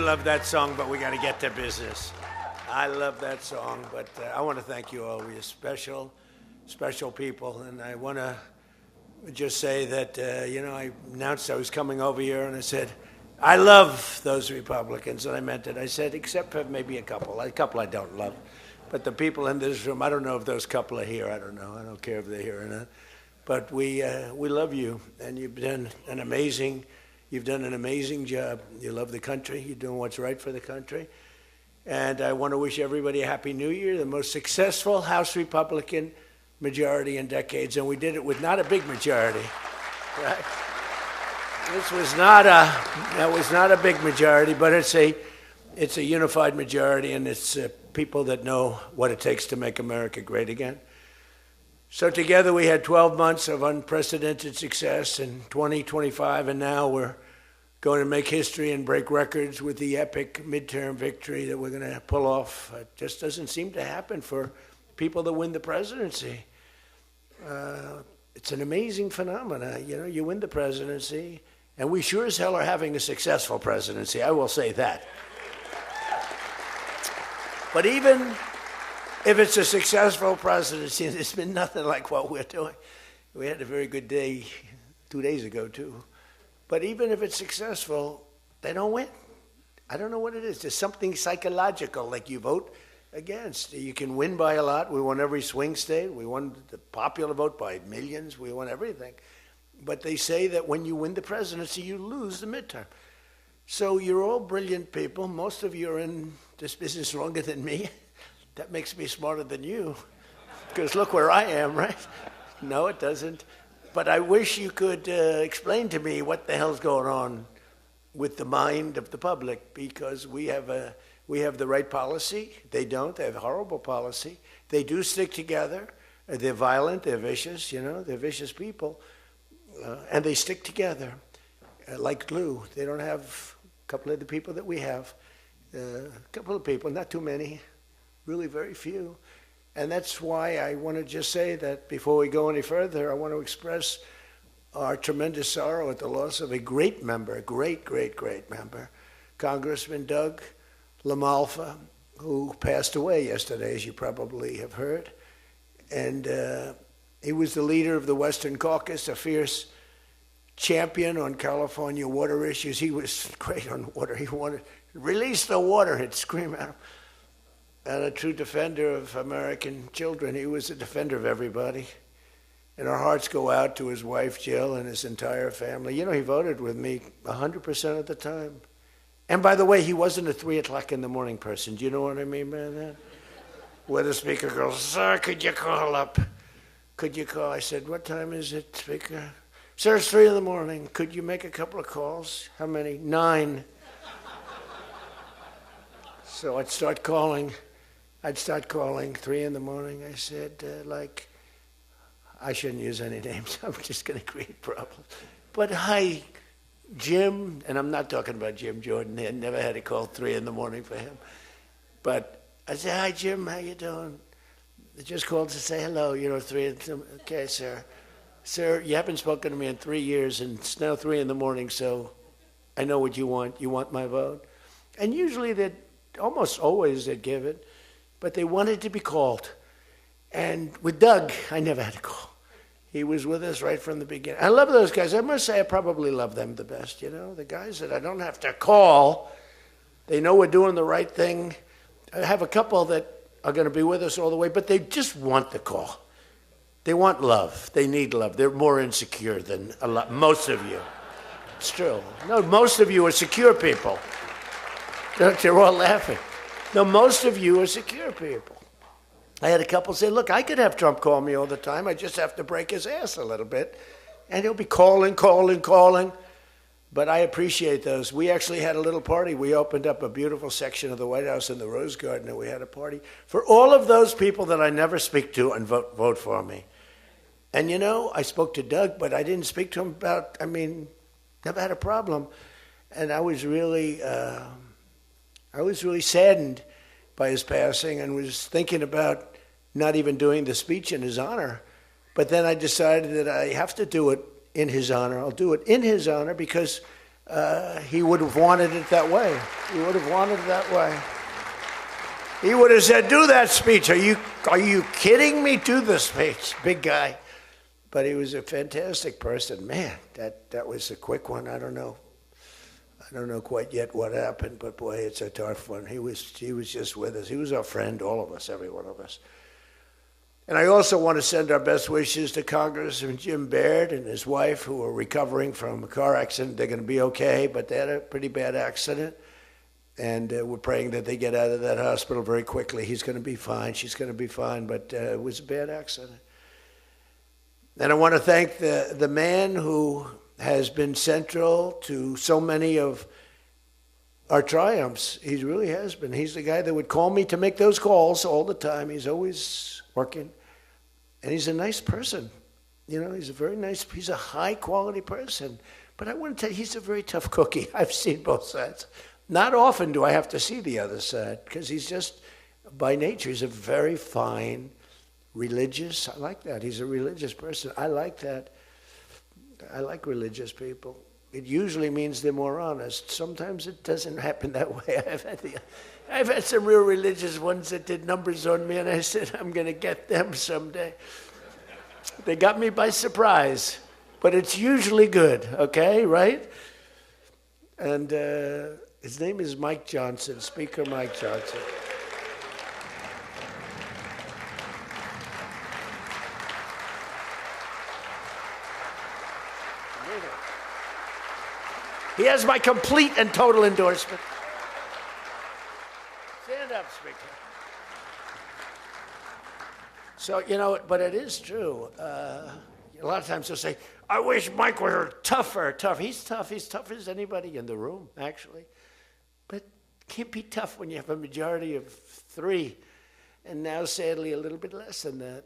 love that song, but we got to get to business. I love that song, but I want to thank you all. You're special, special people, and I want to just say that, I announced I was coming over here, and I said, I love those Republicans, and I meant it. I said, except for maybe a couple I don't love. But the people in this room, I don't know if those couple are here. I don't know. I don't care if they're here or not. But we love you, and you've done an amazing job. You love the country. You're doing what's right for the country. And I want to wish everybody a Happy New Year, the most successful House Republican majority in decades. And we did it with not a big majority, right? That was not a big majority, but it's a unified majority, and it's people that know what it takes to make America great again. So together we had 12 months of unprecedented success in 2025, and now we're going to make history and break records with the epic midterm victory that we're going to pull off. It just doesn't seem to happen for people that win the presidency. It's an amazing phenomenon. You win the presidency, and we sure as hell are having a successful presidency, I will say that. But even if it's a successful presidency, there's been nothing like what we're doing. We had a very good day 2 days ago, too. But even if it's successful, they don't win. I don't know what it is. There's something psychological, like you vote against. You can win by a lot. We won every swing state. We won the popular vote by millions. We won everything. But they say that when you win the presidency, you lose the midterm. So you're all brilliant people. Most of you are in this business longer than me. That makes me smarter than you. Because look where I am, right? No, it doesn't. But I wish you could explain to me what the hell's going on with the mind of the public, because we have the right policy. They don't. They have horrible policy. They do stick together. They're violent. They're vicious. They're vicious people. And they stick together like glue. They don't have a couple of the people that we have. A couple of people, not too many, really very few. And that's why I want to just say that before we go any further, I want to express our tremendous sorrow at the loss of a great member, a great, great, great member, Congressman Doug LaMalfa, who passed away yesterday, as you probably have heard. And he was the leader of the Western Caucus, a fierce champion on California water issues. He was great on water. He wanted to release the water, he'd scream at him. And a true defender of American children. He was a defender of everybody. And our hearts go out to his wife, Jill, and his entire family. He voted with me 100% of the time. And by the way, he wasn't a 3 o'clock in the morning person. Do you know what I mean by that? Where the speaker goes, sir, could you call up? Could you call? I said, what time is it, speaker? Sir, it's 3 in the morning. Could you make a couple of calls? How many? 9. So I'd start calling 3 in the morning. I said, I shouldn't use any names. I'm just going to create problems. But hi, Jim, and I'm not talking about Jim Jordan. I never had to call 3 in the morning for him. But I said, hi, Jim, how you doing? I just called to say hello, 3 in the morning. Okay, sir. Sir, you haven't spoken to me in 3 years, and it's now 3 in the morning, so I know what you want. You want my vote? And usually almost always they'd give it. But they wanted to be called. And with Doug, I never had to call. He was with us right from the beginning. I love those guys. I must say I probably love them the best, the guys that I don't have to call. They know we're doing the right thing. I have a couple that are going to be with us all the way, but they just want the call. They want love. They need love. They're more insecure than most of you. It's true. No, most of you are secure people. They're all laughing. No, most of you are secure people. I had a couple say, look, I could have Trump call me all the time. I just have to break his ass a little bit. And he'll be calling. But I appreciate those. We actually had a little party. We opened up a beautiful section of the White House in the Rose Garden, and we had a party for all of those people that I never speak to and vote for me. And I spoke to Doug, but I didn't speak to him never had a problem. And I was really saddened by his passing and was thinking about not even doing the speech in his honor. But then I decided that I have to do it in his honor. I'll do it in his honor because he would have wanted it that way. He would have wanted it that way. He would have said, do that speech. Are you kidding me? Do the speech, big guy. But he was a fantastic person. Man, that was a quick one. I don't know quite yet what happened, but boy, it's a tough one. He was just with us. He was our friend, all of us, every one of us. And I also want to send our best wishes to Congressman Jim Baird and his wife, who are recovering from a car accident. They're going to be okay, but they had a pretty bad accident. And we're praying that they get out of that hospital very quickly. He's going to be fine. She's going to be fine, but it was a bad accident. And I want to thank the man who has been central to so many of our triumphs. He really has been. He's the guy that would call me to make those calls all the time. He's always working. And he's a nice person. You know, he's a high-quality person. But I want to tell you, he's a very tough cookie. I've seen both sides. Not often do I have to see the other side, because he's just, by nature, he's a very fine, religious. I like that. He's a religious person. I like that. I like religious people. It usually means they're more honest. Sometimes it doesn't happen that way. I've had some real religious ones that did numbers on me, and I said, I'm going to get them someday. They got me by surprise, but it's usually good, okay, right? And his name is Mike Johnson, Speaker Mike Johnson. He has my complete and total endorsement. Stand up, Speaker. So, you know, but it is true. A lot of times they'll say, I wish Mike were tougher. He's tough. He's tough as anybody in the room, actually. But can't be tough when you have a majority of 3. And now, sadly, a little bit less than that.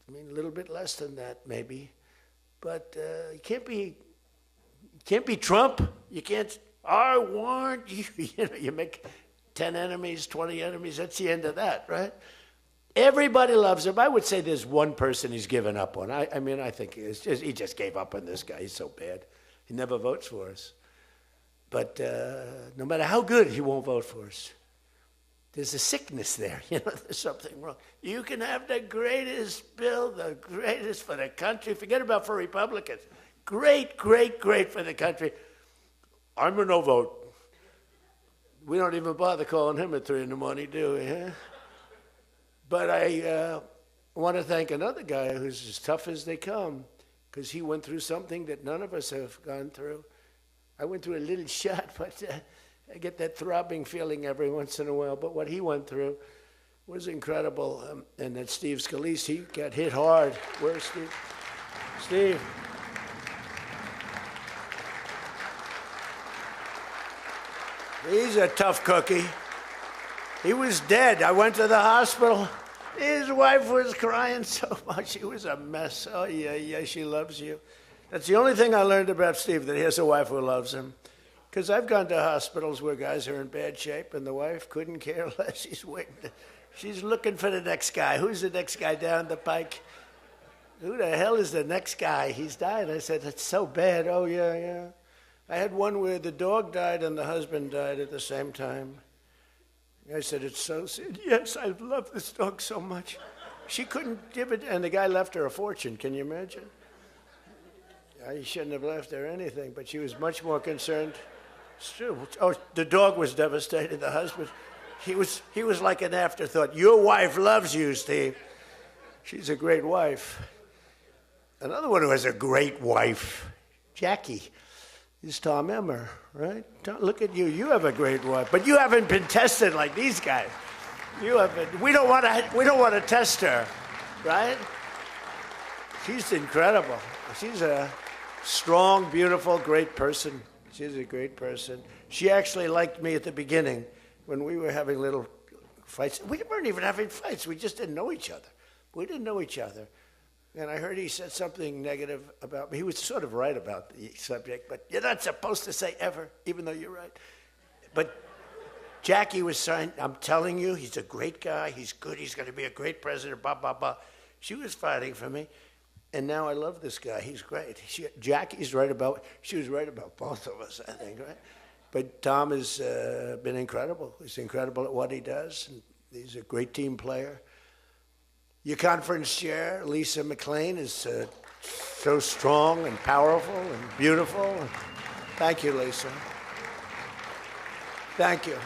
I mean, a little bit less than that, maybe. But you can't be Trump. You can't, I want you. You know, you make 10 enemies, 20 enemies. That's the end of that, right? Everybody loves him. I would say there's one person he's given up on. I mean, I think he just gave up on this guy. He's so bad. He never votes for us. But no matter how good, he won't vote for us. There's a sickness there. You know, there's something wrong. You can have the greatest bill, the greatest for the country. Forget about for Republicans. Great, great, great for the country. I'm a no vote. We don't even bother calling him at 3 in the morning, do we? Huh? But I want to thank another guy who's as tough as they come, because he went through something that none of us have gone through. I went through a little shot, but I get that throbbing feeling every once in a while. But what he went through was incredible. And that Steve Scalise, he got hit hard. Where's Steve? Steve. He's a tough cookie. He was dead. I went to the hospital. His wife was crying so much. She was a mess. Oh, yeah, she loves you. That's the only thing I learned about Steve, that he has a wife who loves him. Because I've gone to hospitals where guys are in bad shape, and the wife couldn't care less. She's waiting. She's looking for the next guy. Who's the next guy down the pike? Who the hell is the next guy? He's died. I said, that's so bad. Oh, yeah. I had one where the dog died and the husband died at the same time. I said, it's so sad. Yes, I love this dog so much. She couldn't give it, and the guy left her a fortune. Can you imagine? I shouldn't have left her anything, but she was much more concerned. It's true. Oh, the dog was devastated. The husband, he was like an afterthought. Your wife loves you, Steve. She's a great wife. Another one who has a great wife, Jackie, is Tom Emmer, right? Look at you. You have a great wife, but you haven't been tested like these guys. You haven't. We don't want to test her, right? She's incredible. She's a strong, beautiful, great person. She's a great person. She actually liked me at the beginning when we were having little fights. We weren't even having fights. We just didn't know each other. We didn't know each other. And I heard he said something negative about me. He was sort of right about the subject, but you're not supposed to say ever, even though you're right. But Jackie was saying, I'm telling you, he's a great guy. He's good. He's going to be a great president, blah, blah, blah. She was fighting for me. And now I love this guy. He's great. She was right about both of us, I think, right? But Tom has been incredible. He's incredible at what he does. And he's a great team player. Your conference chair, Lisa McLean, is so strong and powerful and beautiful. Thank you, Lisa. Thank you.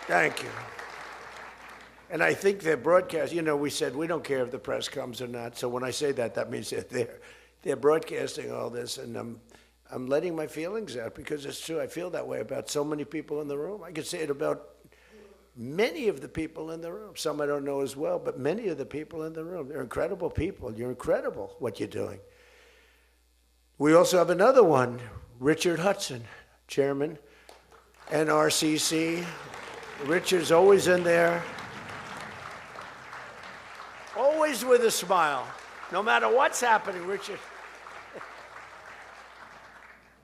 Thank you. And I think their broadcast, we said we don't care if the press comes or not. So when I say that, that means that they're broadcasting all this, and I'm letting my feelings out because it's true. I feel that way about so many people in the room. I could say it about many of the people in the room. Some I don't know as well, but many of the people in the room. They're incredible people. You're incredible what you're doing. We also have another one, Richard Hudson, Chairman, NRCC. Richard's always in there. Always with a smile. No matter what's happening, Richard.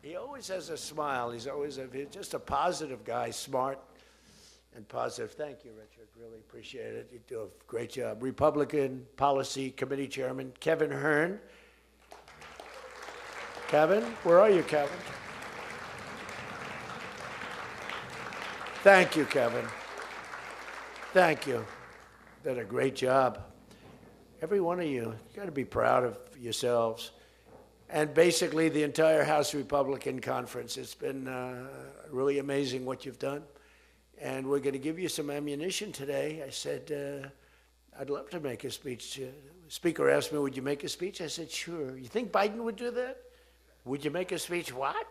He always has a smile. He's just a positive guy, smart and positive. Thank you, Richard. Really appreciate it. You do a great job. Republican Policy Committee Chairman, Kevin Hearn. Kevin, where are you, Kevin? Thank you, Kevin. Thank you. Did a great job. Every one of you got to be proud of yourselves. And basically the entire House Republican Conference. It's been really amazing what you've done. And we're going to give you some ammunition today. I said, I'd love to make a speech. The Speaker asked me, would you make a speech? I said, sure. You think Biden would do that? Would you make a speech? What?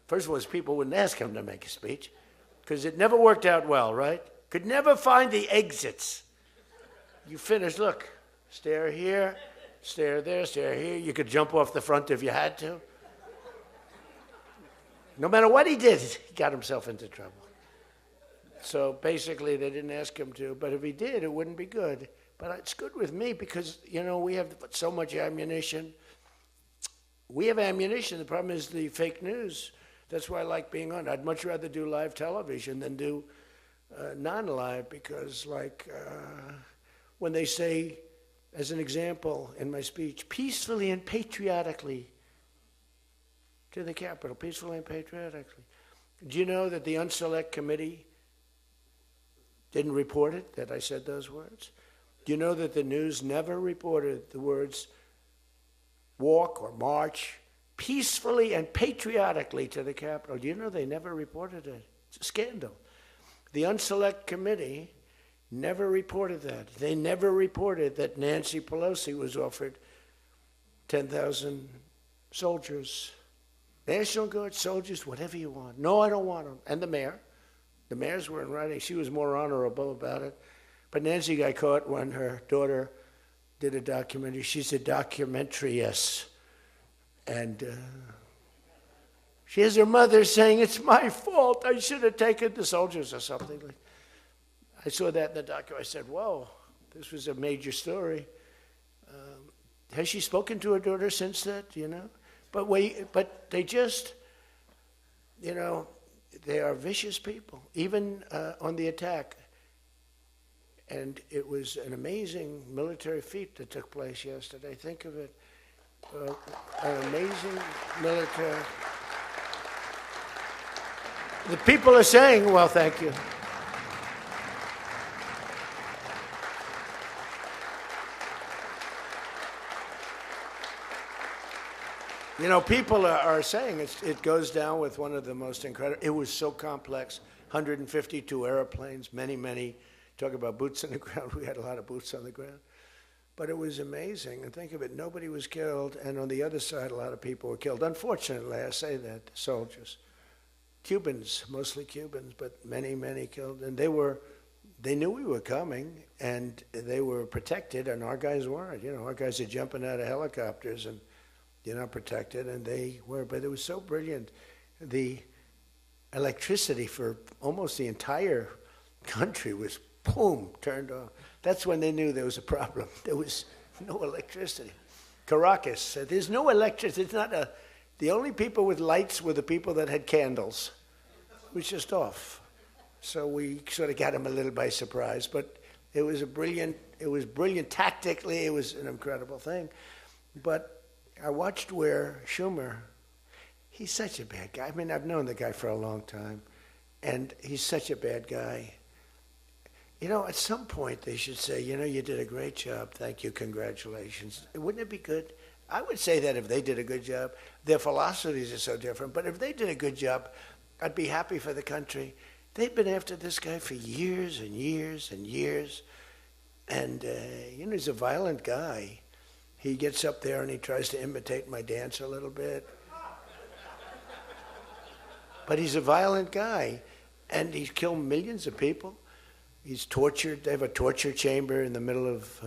First of all, people wouldn't ask him to make a speech because it never worked out well, right? Could never find the exits. You finish, look, stare here, stare there, stare here. You could jump off the front if you had to. No matter what he did, he got himself into trouble. So basically, they didn't ask him to, but if he did, it wouldn't be good. But it's good with me because, we have so much ammunition. We have ammunition. The problem is the fake news. That's why I like being on. I'd much rather do live television than do non-live because, when they say, as an example in my speech, peacefully and patriotically to the Capitol, peacefully and patriotically. Do you know that the Unselect Committee didn't report it, that I said those words? Do you know that the news never reported the words walk or march peacefully and patriotically to the Capitol? Do you know they never reported it? It's a scandal. The Unselect Committee never reported that. They never reported that Nancy Pelosi was offered 10,000 soldiers, National Guard soldiers, whatever you want. No, I don't want them. And the mayor. The mayors were in writing. She was more honorable about it. But Nancy got caught when her daughter did a documentary. She's a documentariess. And she has her mother saying, it's my fault. I should have taken the soldiers or something. I saw that in the documentary. I said, whoa, this was a major story. Has she spoken to her daughter since that, But they just, they are vicious people, even on the attack. And it was an amazing military feat that took place yesterday. Think of it. An amazing military. The people are saying, well, thank you. People are saying it goes down with one of the most incredible. It was so complex. 152 airplanes, many. Talk about boots on the ground. We had a lot of boots on the ground. But it was amazing. And think of it, nobody was killed. And on the other side, a lot of people were killed. Unfortunately, I say that, soldiers. Cubans, mostly Cubans, but many killed. And they knew we were coming, and they were protected, and our guys weren't. Our guys are jumping out of helicopters, and you're not protected, and they were. But it was so brilliant. The electricity for almost the entire country was, boom, turned off. That's when they knew there was a problem. There was no electricity. Caracas said, there's no electricity. It's not the only people with lights were the people that had candles. It was just off. So we sort of got them a little by surprise. But It was brilliant tactically. It was an incredible thing. But I watched where Schumer, he's such a bad guy. I mean, I've known the guy for a long time, and he's such a bad guy. You know, at some point they should say, you know, you did a great job. Thank you. Congratulations. Wouldn't it be good? I would say that if they did a good job. Their philosophies are so different. But if they did a good job, I'd be happy for the country. They've been after this guy for years and years and years. And, you know, he's a violent guy. He gets up there and he tries to imitate my dance a little bit. But he's a violent guy. And he's killed millions of people. He's tortured. They have a torture chamber in the middle of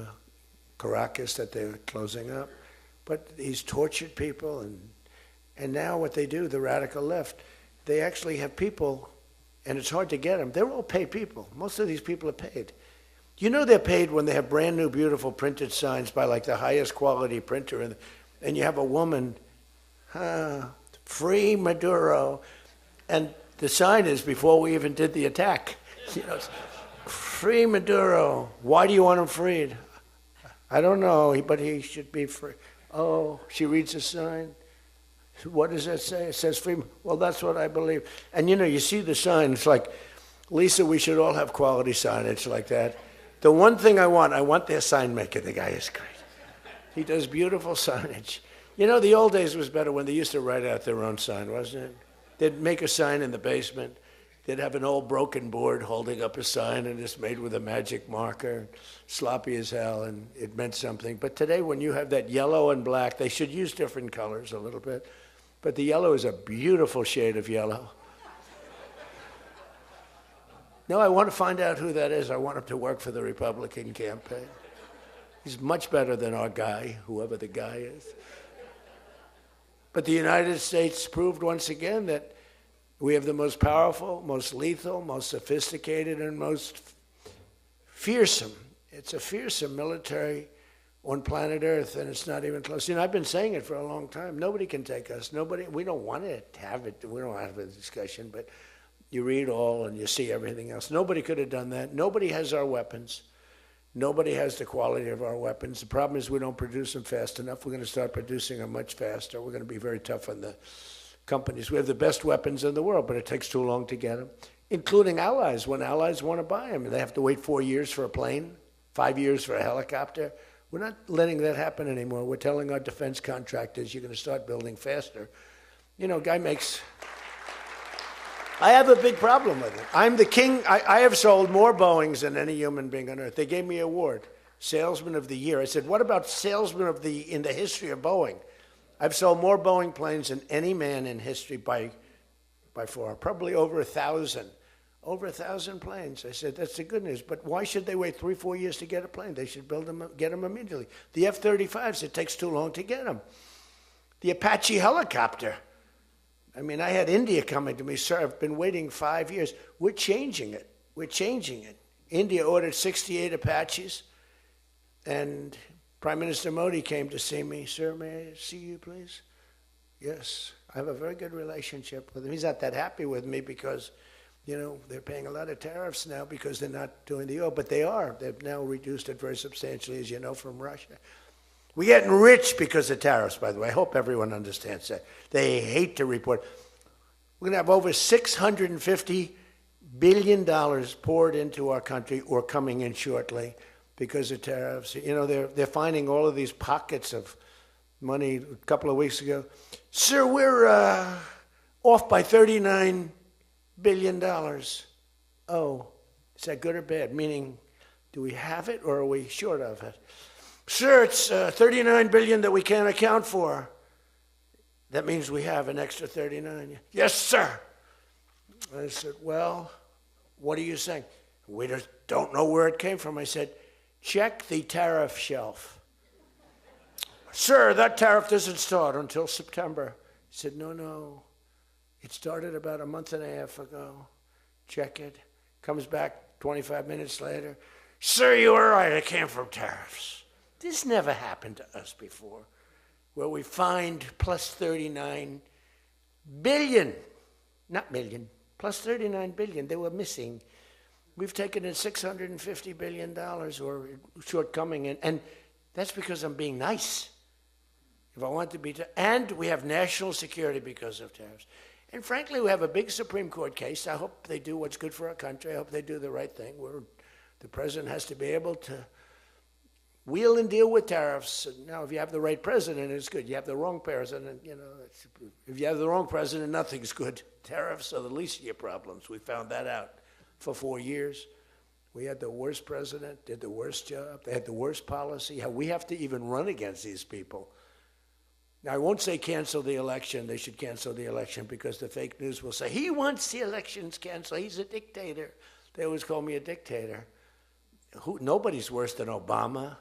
Caracas that they're closing up. But he's tortured people. And now what they do, the radical left, they actually have people, and it's hard to get them. They're all paid people. Most of these people are paid. You know they're paid when they have brand new, beautiful printed signs by like the highest quality printer. And you have a woman, free Maduro. And the sign is before we even did the attack. You know, free Maduro. Why do you want him freed? I don't know, but he should be free. Oh, she reads the sign. What does that say? It says free. Well, that's what I believe. And you know, you see the sign. It's like, Lisa, we should all have quality signage like that. The one thing I want their sign maker. The guy is great. He does beautiful signage. You know, the old days was better when they used to write out their own sign, wasn't it? They'd make a sign in the basement. They'd have an old broken board holding up a sign, and it's made with a magic marker, sloppy as hell, and it meant something. But today, when you have that yellow and black, they should use different colors a little bit. But the yellow is a beautiful shade of yellow. No, I want to find out who that is. I want him to work for the Republican campaign. He's much better than our guy, whoever the guy is. But the United States proved once again that we have the most powerful, most lethal, most sophisticated, and most fearsome. It's a fearsome military on planet Earth, and it's not even close. You know, I've been saying it for a long time. Nobody can take us. Nobody. We don't want to have it. We don't have a discussion, but you read all and you see everything else. Nobody could have done that. Nobody has our weapons. Nobody has the quality of our weapons. The problem is we don't produce them fast enough. We're going to start producing them much faster. We're going to be very tough on the companies. We have the best weapons in the world, but it takes too long to get them, including allies. When allies want to buy them, they have to wait 4 years for a plane, 5 years for a helicopter. We're not letting that happen anymore. We're telling our defense contractors, you're going to start building faster. You know, guy makes... I have a big problem with it. I'm the king. I have sold more Boeings than any human being on earth. They gave me an award, Salesman of the Year. I said, what about Salesman of the in the history of Boeing? I've sold more Boeing planes than any man in history by far, probably over 1,000. Over 1,000 planes. I said, that's the good news. But why should they wait 3-4 years to get a plane? They should build them, get them immediately. The F-35s, it takes too long to get them. The Apache helicopter. I mean, I had India coming to me, sir, I've been waiting 5 years. We're changing it. We're changing it. India ordered 68 Apaches, and Prime Minister Modi came to see me. Sir, may I see you, please? Yes. I have a very good relationship with him. He's not that happy with me because, you know, they're paying a lot of tariffs now because they're not doing the oil, but they are. They've now reduced it very substantially, as you know, from Russia. We're getting rich because of tariffs, by the way. I hope everyone understands that. They hate to report. We're going to have over $650 billion poured into our country or coming in shortly because of tariffs. You know, they're finding all of these pockets of money. A couple of weeks ago, sir, we're off by $39 billion. Oh, is that good or bad? Meaning, do we have it or are we short of it? Sir, it's $39 billion that we can't account for. That means we have an extra 39. Yes, sir. I said, well, what are you saying? We just don't know where it came from. I said, check the tariff shelf. Sir, that tariff doesn't start until September. He said, no. It started about a month and a half ago. Check it. Comes back 25 minutes later. Sir, you were right. It came from tariffs. This never happened to us before, where we find plus 39 billion, not million, plus 39 billion. They were missing. We've taken in $650 billion or shortcoming, and that's because I'm being nice. If I want to be, and we have national security because of tariffs. And frankly, we have a big Supreme Court case. I hope they do what's good for our country. I hope they do the right thing. The president has to be able to wheel and deal with tariffs. Now, if you have the right president, it's good. You have the wrong president, if you have the wrong president, nothing's good. Tariffs are the least of your problems. We found that out for 4 years. We had the worst president, did the worst job. They had the worst policy. We have to even run against these people. Now, I won't say cancel the election. They should cancel the election because the fake news will say, he wants the elections canceled. He's a dictator. They always call me a dictator. Nobody's worse than Obama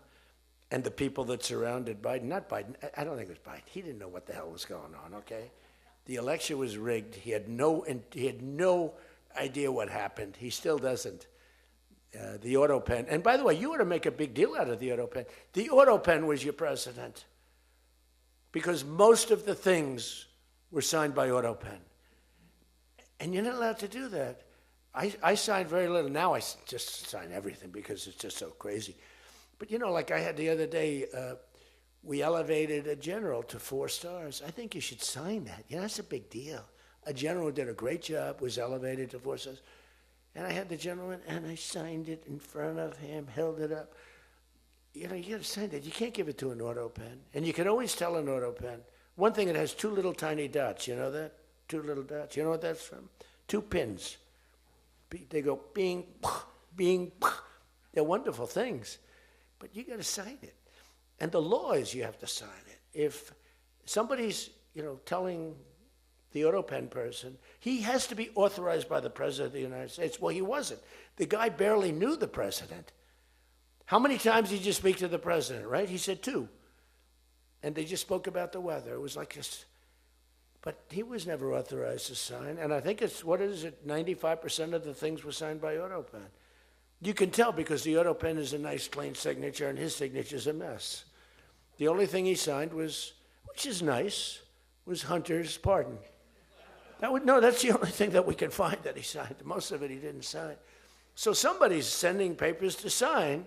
and the people that surrounded Biden. Not Biden. I don't think it was Biden. He didn't know what the hell was going on, okay? The election was rigged. He had no idea what happened. He still doesn't. The auto pen. And by the way, you ought to make a big deal out of the auto pen. The auto pen was your president because most of the things were signed by auto pen. And you're not allowed to do that. I signed very little. Now I just sign everything because it's just so crazy. But like I had the other day, we elevated a general to 4 stars. I think you should sign that. That's a big deal. A general who did a great job was elevated to 4 stars. And I had the general in, and I signed it in front of him, held it up. You got to sign that. You can't give it to an auto pen. And you can always tell an auto pen. One thing, it has 2 little tiny dots. You know that? 2 little dots. You know what that's from? 2 pins. They go bing, bing. They're wonderful things. But you got to sign it. And the law is you have to sign it. If somebody's, telling the auto pen person, he has to be authorized by the President of the United States. Well, he wasn't. The guy barely knew the President. How many times did you speak to the President, right? He said 2. And they just spoke about the weather. It was like this. But he was never authorized to sign. And I think it's, 95% of the things were signed by auto pen. You can tell because the auto pen is a nice, clean signature, and his signature's a mess. The only thing he signed was, which is nice, was Hunter's pardon. That's the only thing that we can find that he signed. Most of it he didn't sign. So somebody's sending papers to sign,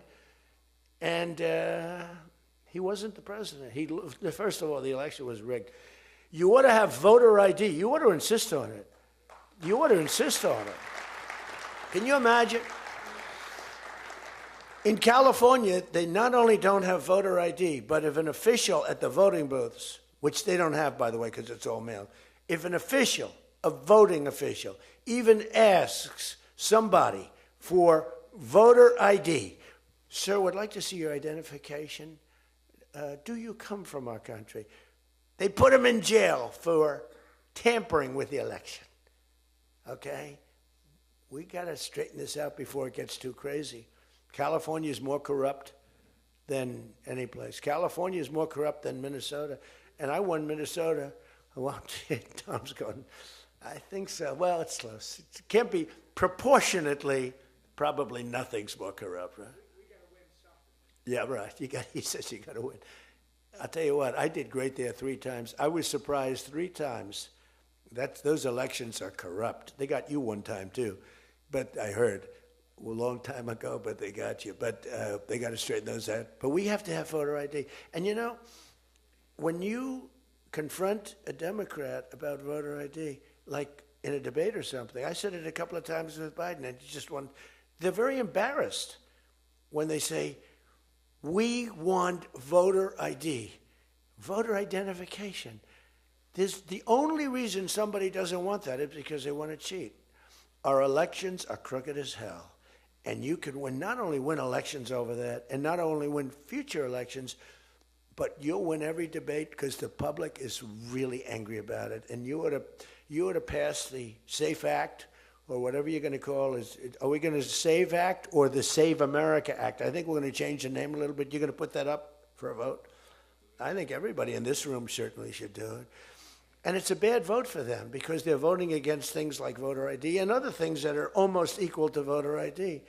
and he wasn't the president. First of all, the election was rigged. You ought to have voter ID. You ought to insist on it. You ought to insist on it. Can you imagine? In California, they not only don't have voter ID, but if an official at the voting booths, which they don't have, by the way, because it's all mail, if an official, a voting official, even asks somebody for voter ID, sir, would like to see your identification. Do you come from our country? They put him in jail for tampering with the election. Okay? We got to straighten this out before it gets too crazy. California is more corrupt than any place. California is more corrupt than Minnesota. And I won Minnesota. Well, Tom's going, I think so. Well, it's close. It can't be proportionately, probably nothing's more corrupt, right? We got to win something. Yeah, right. He says you got to win. I'll tell you what, I did great there 3 times. I was surprised 3 times. Those elections are corrupt. They got you 1 time, too. But I heard a long time ago, but they got you. But they got to straighten those out. But we have to have voter ID. And when you confront a Democrat about voter ID, like in a debate or something, I said it a couple of times with Biden, and they're very embarrassed when they say, we want voter ID, voter identification. The only reason somebody doesn't want that is because they want to cheat. Our elections are crooked as hell. And you can not only win elections over that, and not only win future elections, but you'll win every debate because the public is really angry about it. And you ought to pass the SAFE Act, or whatever you're going to call it. Are we going to SAVE Act or the Save America Act? I think we're going to change the name a little bit. You're going to put that up for a vote? I think everybody in this room certainly should do it. And it's a bad vote for them because they're voting against things like voter ID and other things that are almost equal to voter ID.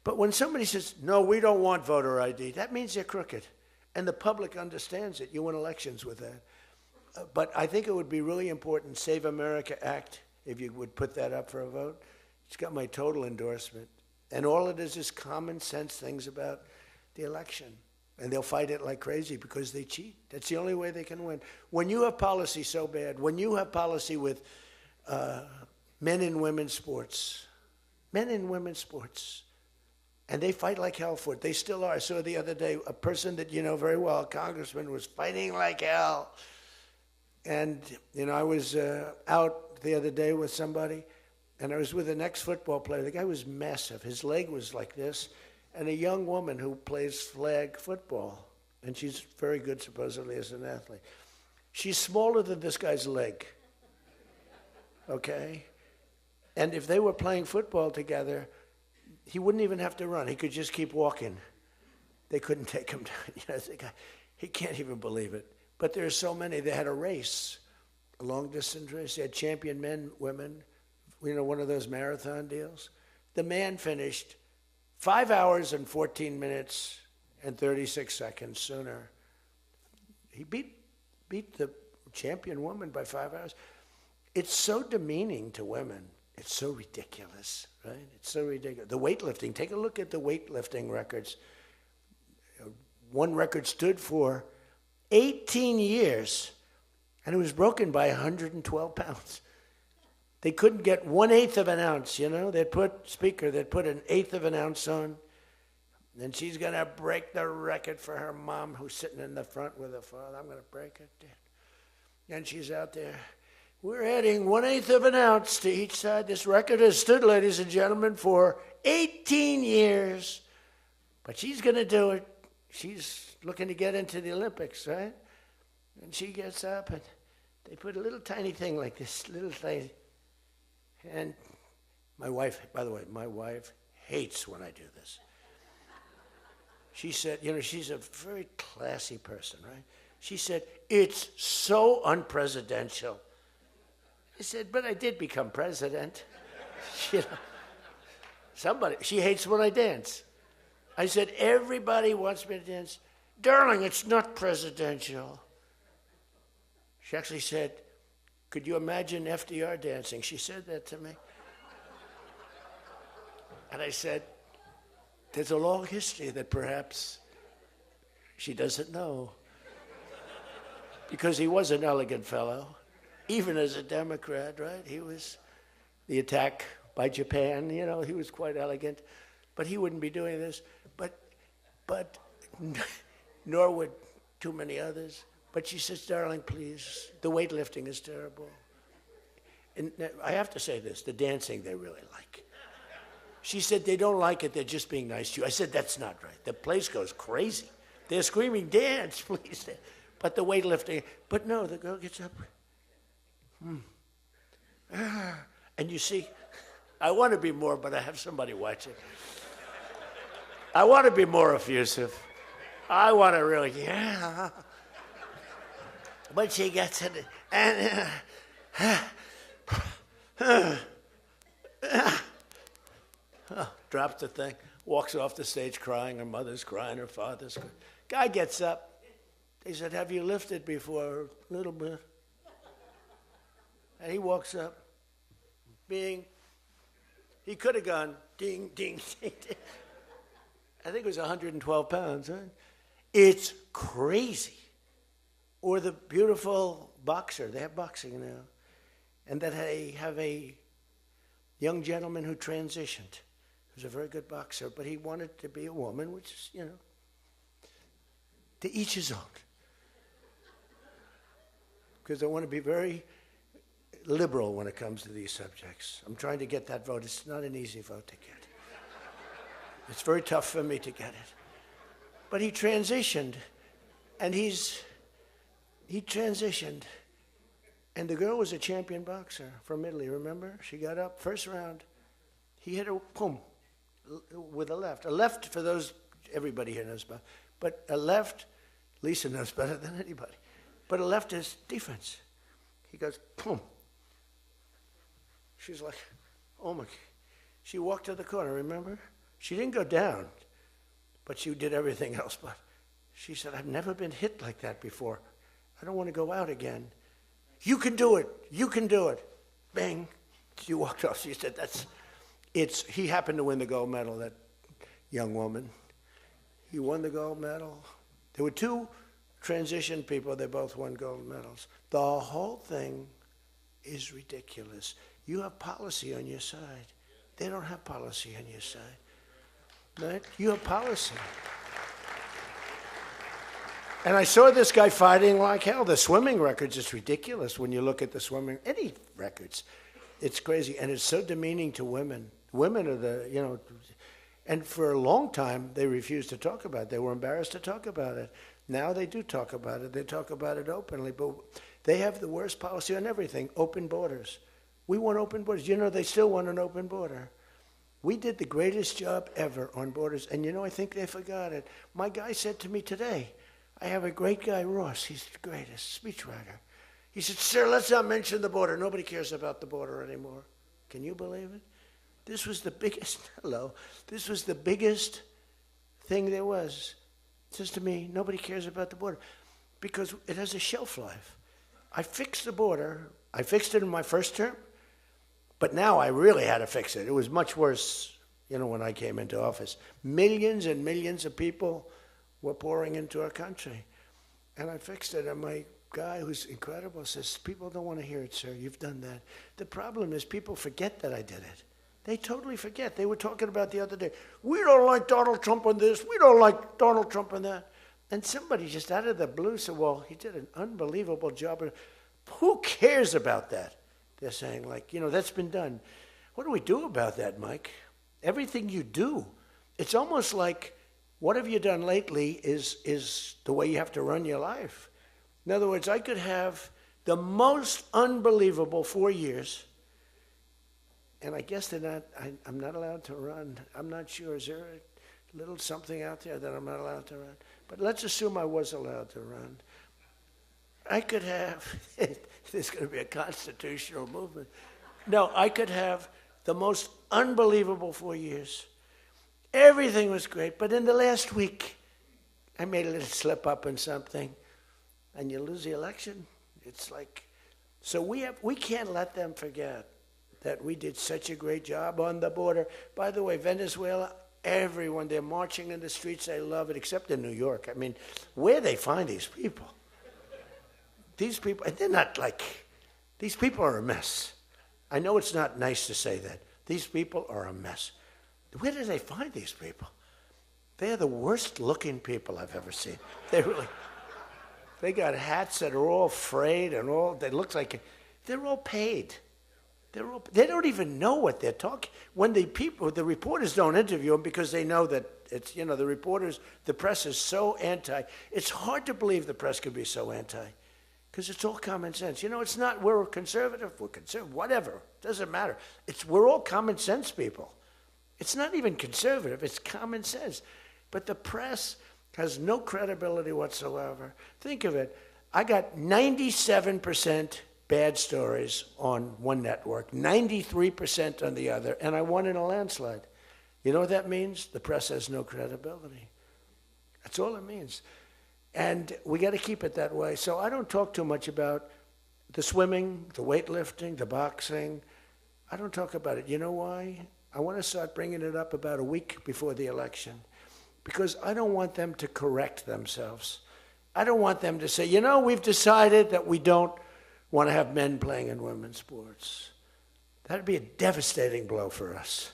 But when somebody says, no, we don't want voter ID, that means they're crooked. And the public understands it. You win elections with that. But I think it would be really important, Save America Act, if you would put that up for a vote. It's got my total endorsement. And all it is common sense things about the election. And they'll fight it like crazy because they cheat. That's the only way they can win. When you have policy so bad, when you have policy with men and women's sports, and they fight like hell for it. They still are. I saw the other day a person that you know very well, a congressman, was fighting like hell. And, I was out the other day with somebody, and I was with an ex-football player. The guy was massive. His leg was like this. And a young woman who plays flag football, and she's very good, supposedly, as an athlete. She's smaller than this guy's leg, okay? And if they were playing football together, he wouldn't even have to run. He could just keep walking. They couldn't take him down. The guy, he can't even believe it. But there are so many. They had a race, a long-distance race. They had champion men, women, one of those marathon deals. The man finished 5 hours and 14 minutes and 36 seconds sooner. He beat the champion woman by 5 hours. It's so demeaning to women. It's so ridiculous, right? It's so ridiculous. The weightlifting, take a look at the weightlifting records. One record stood for 18 years, and it was broken by 112 pounds. They couldn't get 1/8 of an ounce, They'd put an eighth of an ounce on, and she's going to break the record for her mom, who's sitting in the front with her father. I'm going to break it. And she's out there. We're adding 1/8 of an ounce to each side. This record has stood, ladies and gentlemen, for 18 years. But she's going to do it. She's looking to get into the Olympics, right? And she gets up, and they put a little tiny thing like this, little thing. And my wife, by the way, my wife hates when I do this. She said, she's a very classy person, right? She said, it's so unpresidential. I said, but I did become president. She hates when I dance. I said, everybody wants me to dance. Darling, it's not presidential. She actually said, could you imagine FDR dancing? She said that to me. And I said, there's a long history that perhaps she doesn't know. Because he was an elegant fellow, even as a Democrat, right? He was the attack by Japan, he was quite elegant. But he wouldn't be doing this. But nor would too many others. But she says, darling, please, the weightlifting is terrible. And I have to say this, the dancing they really like. She said, they don't like it, they're just being nice to you. I said, that's not right. The place goes crazy. They're screaming, dance, please. But the weightlifting, but no, the girl gets up. And you see, I want to be more, but I have somebody watching. I want to be more effusive. I want to really, But she gets it, and drops the thing, walks off the stage crying. Her mother's crying, her father's crying. Guy gets up. He said, have you lifted before? A little bit. And he walks up, he could have gone ding, ding, ding, ding. I think it was 112 pounds, right? It's crazy. Or the beautiful boxer, they have boxing now, and that they have a young gentleman who transitioned, who's a very good boxer, but he wanted to be a woman, which is, to each his own. Because I want to be very liberal when it comes to these subjects. I'm trying to get that vote. It's not an easy vote to get. It's very tough for me to get it. But he transitioned, and he transitioned, and the girl was a champion boxer from Italy, remember? She got up, first round. He hit her, boom, with a left. A left, for those, everybody here knows about, but a left, Lisa knows better than anybody, but a left is defense. He goes, boom. She's like, oh my, she walked to the corner, remember? She didn't go down, but she did everything else. But she said, I've never been hit like that before. I don't want to go out again. You can do it. You can do it. Bang. She walked off. She said, he happened to win the gold medal, that young woman. He won the gold medal. There were two transition people, they both won gold medals. The whole thing is ridiculous. You have policy on your side. They don't have policy on your side. Right? You have policy. And I saw this guy fighting like hell. The swimming records, it's ridiculous when you look at the swimming, any records. It's crazy, and it's so demeaning to women. Women are the, and for a long time, they refused to talk about it. They were embarrassed to talk about it. Now they do talk about it. They talk about it openly, but they have the worst policy on everything, open borders. We want open borders. They still want an open border. We did the greatest job ever on borders, and I think they forgot it. My guy said to me today, I have a great guy, Ross. He's the greatest speechwriter. He said, sir, let's not mention the border. Nobody cares about the border anymore. Can you believe it? This was the biggest, this was the biggest thing there was. It says to me, nobody cares about the border because it has a shelf life. I fixed the border. I fixed it in my first term, but now I really had to fix it. It was much worse, when I came into office. Millions and millions of people were pouring into our country, and I fixed it. And my guy, who's incredible, says, people don't want to hear it, sir. You've done that. The problem is people forget that I did it. They totally forget. They were talking about the other day, we don't like Donald Trump on this, we don't like Donald Trump on that. And somebody just out of the blue said, well, he did an unbelievable job. Who cares about that? They're saying, that's been done. What do we do about that, Mike? Everything you do. It's almost like, what have you done lately is the way you have to run your life. In other words, I could have the most unbelievable 4 years, and I guess I'm not allowed to run. I'm not sure. Is there a little something out there that I'm not allowed to run? But let's assume I was allowed to run. I could have, there's going to be a constitutional movement. No, I could have the most unbelievable 4 years. Everything was great, but in the last week, I made a little slip up in something, and you lose the election. It's like, so we can't let them forget that we did such a great job on the border. By the way, Venezuela, everyone, they're marching in the streets. They love it, except in New York. I mean, where they find these people? These people, and they're not these people are a mess. I know it's not nice to say that. These people are a mess. Where do they find these people? They're the worst looking people I've ever seen. They got hats that are all frayed and they look like, they're all paid. They don't even know what they're talking. When the reporters don't interview them because they know that it's, the press is so anti. It's hard to believe the press could be so anti because it's all common sense. It's not, we're conservative, whatever, doesn't matter. We're all common sense people. It's not even conservative, it's common sense. But the press has no credibility whatsoever. Think of it. I got 97% bad stories on one network, 93% on the other, and I won in a landslide. You know what that means? The press has no credibility. That's all it means. And we got to keep it that way. So I don't talk too much about the swimming, the weightlifting, the boxing. I don't talk about it. You know why? I want to start bringing it up about a week before the election because I don't want them to correct themselves. I don't want them to say, we've decided that we don't want to have men playing in women's sports. That would be a devastating blow for us.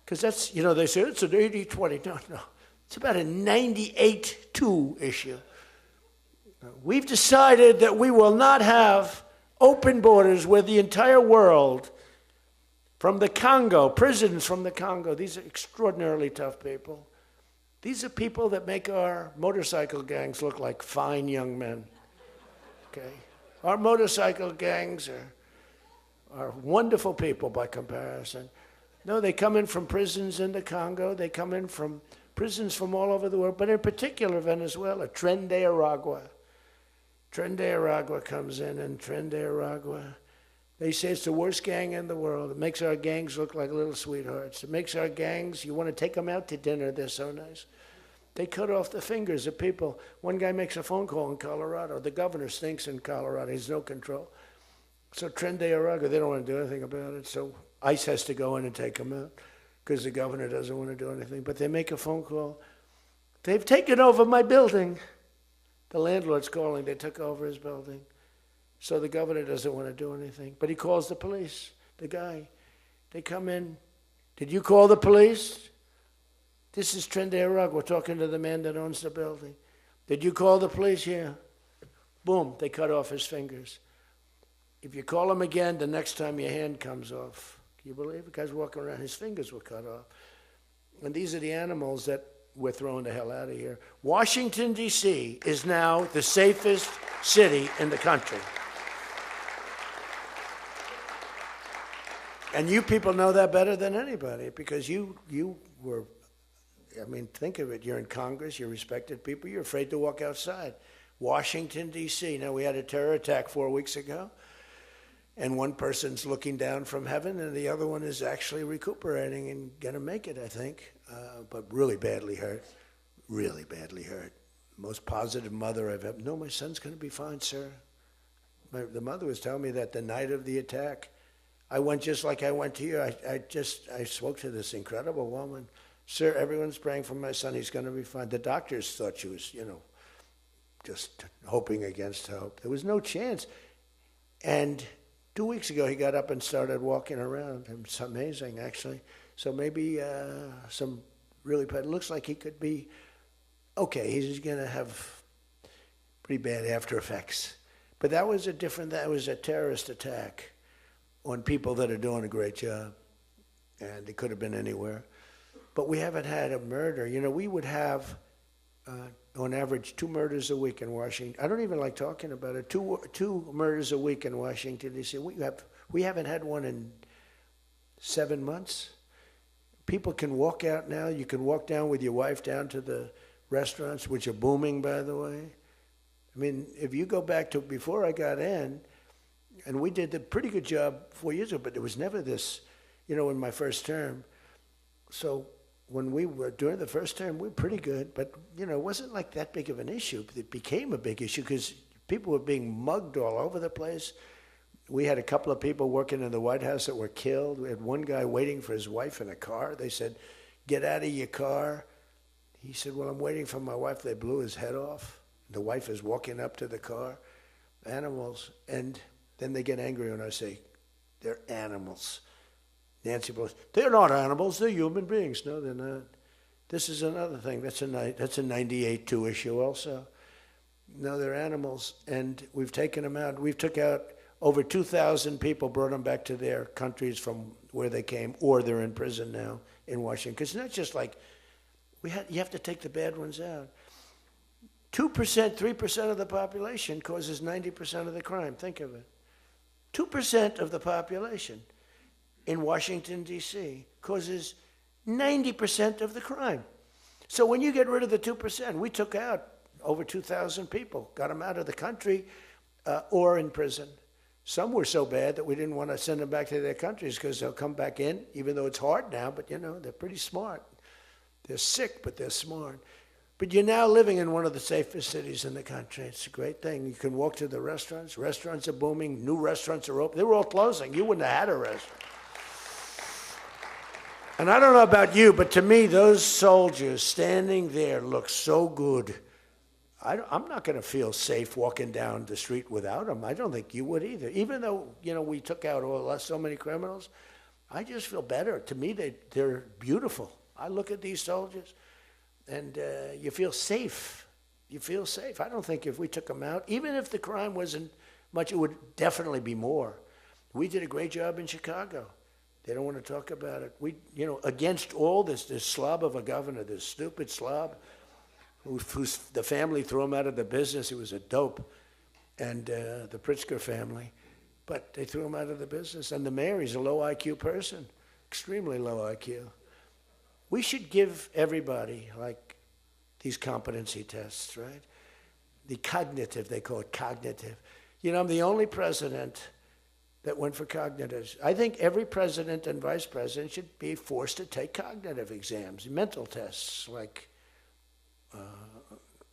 Because that's, they say it's an 80-20. No. It's about a 98-2 issue. We've decided that we will not have open borders where the entire world, from the Congo, prisons from the Congo, these are extraordinarily tough people. These are people that make our motorcycle gangs look like fine young men. Okay? Our motorcycle gangs are wonderful people by comparison. No, they come in from prisons in the Congo. They come in from prisons from all over the world, but in particular Venezuela. Tren de Aragua comes in, and Tren de Aragua, they say it's the worst gang in the world. It makes our gangs look like little sweethearts. It makes our gangs, you want to take them out to dinner, they're so nice. They cut off the fingers of people. One guy makes a phone call in Colorado. The governor stinks in Colorado. He has no control. So Tren de Aragua, they don't want to do anything about it. So ICE has to go in and take them out because the governor doesn't want to do anything. But they make a phone call. They've taken over my building. The landlord's calling. They took over his building. So the governor doesn't want to do anything. But he calls the police, the guy. They come in. Did you call the police? This is Transgender. We're talking to the man that owns the building. Did you call the police? Yeah. Boom, they cut off his fingers. If you call him again, the next time your hand comes off. Can you believe it? The guy's walking around, his fingers were cut off. And these are the animals that we're throwing the hell out of here. Washington, D.C. is now the safest city in the country. And you people know that better than anybody because you were, I mean, think of it. You're in Congress, you're respected people, you're afraid to walk outside. Washington, D.C. Now, we had a terror attack 4 weeks ago, and one person's looking down from heaven, and the other one is actually recuperating and going to make it, I think, but really badly hurt, really badly hurt. Most positive mother I've ever, no, my son's going to be fine, sir. The mother was telling me that the night of the attack, I went just like I went to you. I spoke to this incredible woman. Sir, everyone's praying for my son. He's going to be fine. The doctors thought she was, just hoping against hope. There was no chance. And 2 weeks ago, he got up and started walking around. It's amazing, actually. So maybe some really bad. It looks like he could be okay. He's going to have pretty bad after effects. But that was a terrorist attack on people that are doing a great job. And it could have been anywhere. But we haven't had a murder. We would have, on average, 2 murders a week in Washington. I don't even like talking about it. Two murders a week in Washington, D.C. We haven't had one in 7 months. People can walk out now. You can walk down with your wife down to the restaurants, which are booming, by the way. I mean, if you go back to before I got in, and we did a pretty good job 4 years ago, but there was never this, in my first term. So when we were during the first term, we were pretty good, but it wasn't like that big of an issue. It became a big issue because people were being mugged all over the place. We had a couple of people working in the White House that were killed. We had one guy waiting for his wife in a car. They said, "Get out of your car." He said, "Well, I'm waiting for my wife." They blew his head off. The wife is walking up to the car. Animals. And then they get angry when I say, "They're animals." Nancy Pelosi, "They're not animals, they're human beings." No, they're not. This is another thing. That's a 98-2 issue also. No, they're animals, and we've taken them out. We've took out over 2,000 people, brought them back to their countries from where they came, or they're in prison now in Washington. Because it's not just like, you have to take the bad ones out. 2%, 3% of the population causes 90% of the crime. Think of it. 2% of the population in Washington, D.C. causes 90% of the crime. So when you get rid of the 2%, we took out over 2,000 people, got them out of the country or in prison. Some were so bad that we didn't want to send them back to their countries because they'll come back in, even though it's hard now, but they're pretty smart. They're sick, but they're smart. But you're now living in one of the safest cities in the country. It's a great thing. You can walk to the restaurants. Restaurants are booming. New restaurants are open. They were all closing. You wouldn't have had a restaurant. And I don't know about you, but to me, those soldiers standing there look so good. I'm not going to feel safe walking down the street without them. I don't think you would either. Even though, we took out so many criminals, I just feel better. To me, they're beautiful. I look at these soldiers, and you feel safe. You feel safe. I don't think if we took them out, even if the crime wasn't much, it would definitely be more. We did a great job in Chicago. They don't want to talk about it. We, against all this slob of a governor, this stupid slob, who's the family threw him out of the business. He was a dope, and the Pritzker family, but they threw him out of the business. And the mayor, he's a low IQ person, extremely low IQ. We should give everybody like these competency tests, right? The cognitive, they call it cognitive. I'm the only president that went for cognitive. I think every president and vice president should be forced to take cognitive exams, mental tests, like,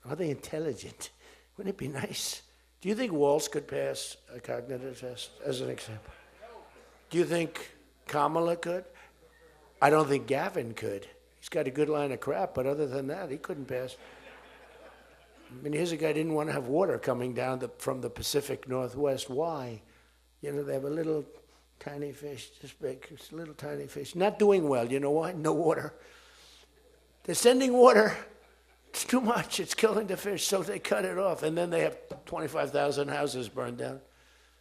are they intelligent? Wouldn't it be nice? Do you think Walsh could pass a cognitive test, as an example? Do you think Kamala could. I don't think Gavin could. He's got a good line of crap, but other than that, he couldn't pass. I mean, here's a guy who didn't want to have water coming down from the Pacific Northwest. Why? You know, they have a little tiny fish, this big, it's a little tiny fish. Not doing well. You know why? No water. They're sending water. It's too much. It's killing the fish, so they cut it off. And then they have 25,000 houses burned down.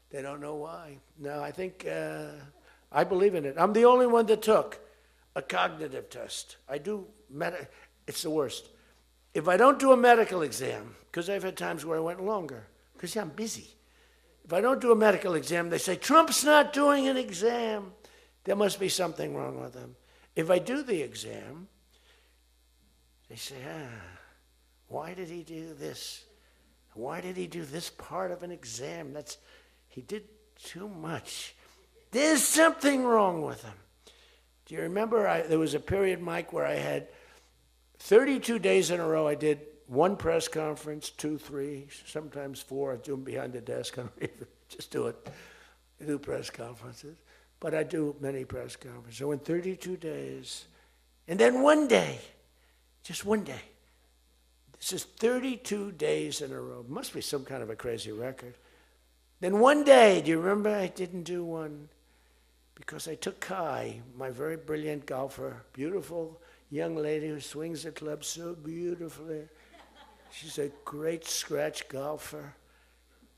They don't know why. No, I think, I believe in it. I'm the only one that took a cognitive test. I do, it's the worst. If I don't do a medical exam, because I've had times where I went longer, because I'm busy. If I don't do a medical exam, they say, Trump's not doing an exam. There must be something wrong with him. If I do the exam, they say, why did he do this? Why did he do this part of an exam? He did too much. There's something wrong with him. Do you remember there was a period, Mike, where I had 32 days in a row I did one press conference, 2, 3, sometimes 4. I do them behind the desk. I don't even just do it. I do press conferences. But I do many press conferences. So in 32 days, and then one day, just one day. This is 32 days in a row. Must be some kind of a crazy record. Then one day, do you remember I didn't do one? Because I took Kai, my very brilliant golfer, beautiful young lady who swings the club so beautifully. She's a great scratch golfer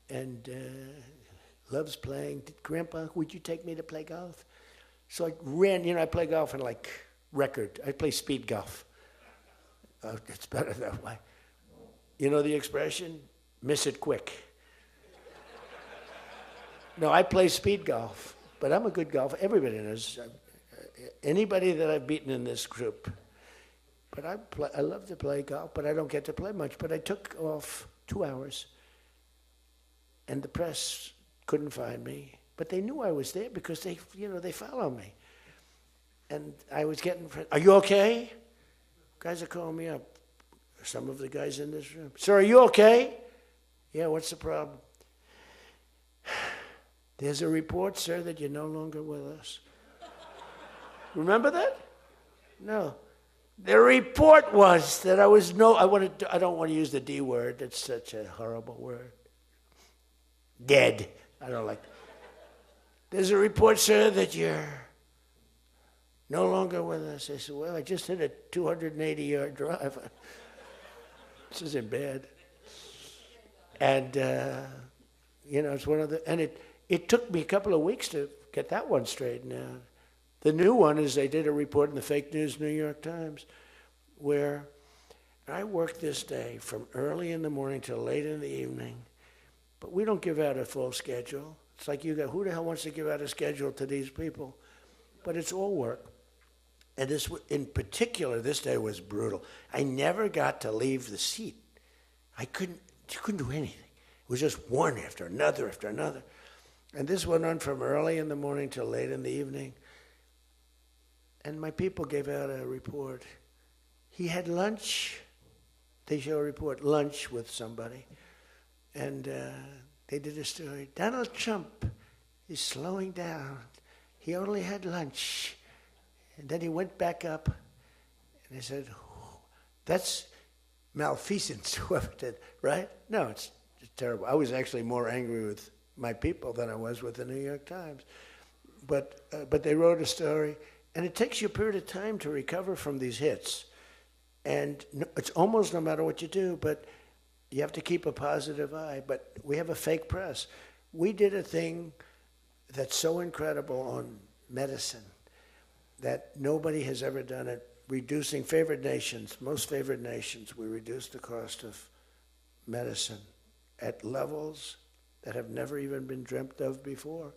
and loves playing. Grandpa, would you take me to play golf? So I ran, I play golf in like record. I play speed golf. It's better that way. You know the expression? Miss it quick. No, I play speed golf. But I'm a good golfer. Everybody knows. Anybody that I've beaten in this group. But I love to play golf, but I don't get to play much. But I took off 2 hours, and the press couldn't find me. But they knew I was there because they follow me. And I was getting, are you okay? Guys are calling me up. Some of the guys in this room. Sir, are you okay? Yeah, what's the problem? There's a report, sir, that you're no longer with us. Remember that? No. The report was that I don't want to use the D word. It's such a horrible word. Dead. I don't like that. There's a report, sir, that you're no longer with us. I said, well, I just hit a 280-yard drive. This isn't bad. And, it's one of the, and it took me a couple of weeks to get that one straightened out. The new one is they did a report in the fake news New York Times where I worked this day from early in the morning till late in the evening, but we don't give out a full schedule. It's like who the hell wants to give out a schedule to these people? But it's all work. And this, in particular, this day was brutal. I never got to leave the seat. You couldn't do anything. It was just one after another after another. And this went on from early in the morning till late in the evening. And my people gave out a report. He had lunch. They show a report, lunch with somebody. And they did a story. Donald Trump is slowing down. He only had lunch. And then he went back up. And they said, that's malfeasance, whoever did, right? No, it's terrible. I was actually more angry with my people than I was with the New York Times. But they wrote a story, and it takes you a period of time to recover from these hits. And it's almost no matter what you do, but you have to keep a positive eye. But we have a fake press. We did a thing that's so incredible on medicine that nobody has ever done it, reducing favored nations, most favored nations, we reduced the cost of medicine at levels that have never even been dreamt of before.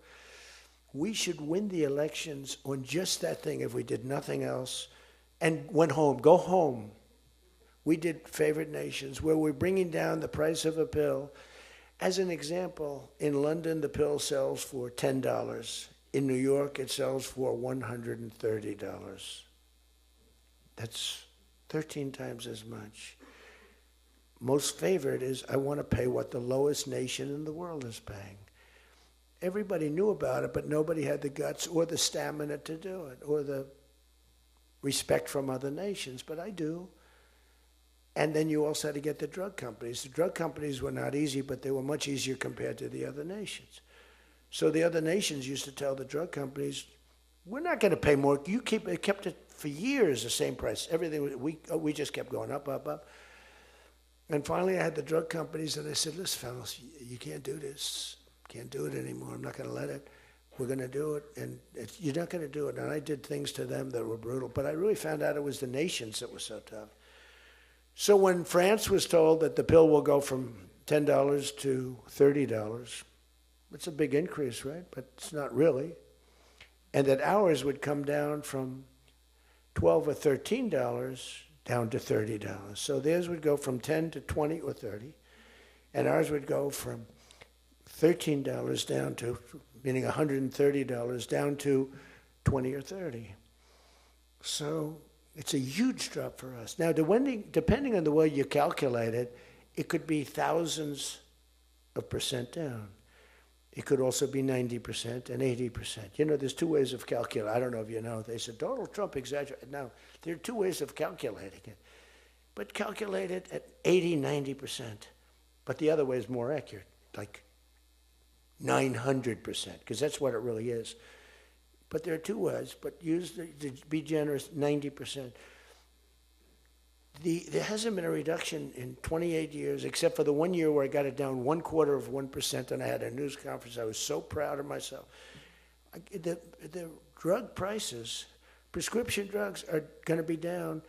We should win the elections on just that thing if we did nothing else and went home, go home. We did favored nations where we're bringing down the price of a pill. As an example, in London, the pill sells for $10. In New York, it sells for $130. That's 13 times as much. Most favored is I want to pay what the lowest nation in the world is paying. everybody knew about it, but nobody had the guts or the stamina to do it, or the respect from other nations, but I do. And then you also had to get the drug companies. The drug companies were not easy, but they were much easier compared to the other nations. So the other nations used to tell the drug companies, we're not going to pay more. You kept it for years the same price. Everything, we just kept going up, up, up. And finally I had the drug companies, and I said, listen, fellas, you can't do this. Can't do it anymore. I'm not going to let it. We're going to do it, and you're not going to do it. And I did things to them that were brutal, but I really found out it was the nations that were so tough. So when France was told that the pill will go from $10 to $30, it's a big increase, right? But it's not really. And that ours would come down from $12 or $13 down to $30. So theirs would go from 10 to 20 or 30, and ours would go from $13 down to, meaning $130 down to 20 or 30. So it's a huge drop for us. Now, depending on the way you calculate it, it could be thousands of percent down. It could also be 90% and 80%. You know, there's two ways of calculating. I don't know if you know. They said Donald Trump exaggerated. No, there are two ways of calculating it. But calculate it at 80, 90%. But the other way is more accurate, like 900%, because that's what it really is. But there are two ways, but use, to be generous, 90%. There hasn't been a reduction in 28 years, except for the 1 year where I got it down 1/4%, and I had a news conference. I was so proud of myself. The drug prices, prescription drugs, are going to be down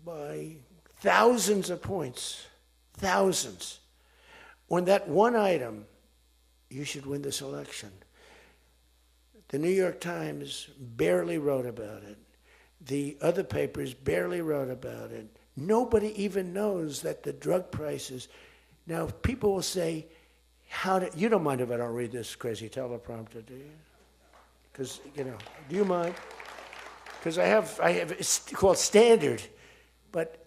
by thousands of points, thousands. On that one item, you should win this election. The New York Times barely wrote about it. The other papers barely wrote about it. Nobody even knows that the drug prices. Now, people will say, you don't mind if I don't read this crazy teleprompter, do you? Because, do you mind? Because I have, it's called standard. But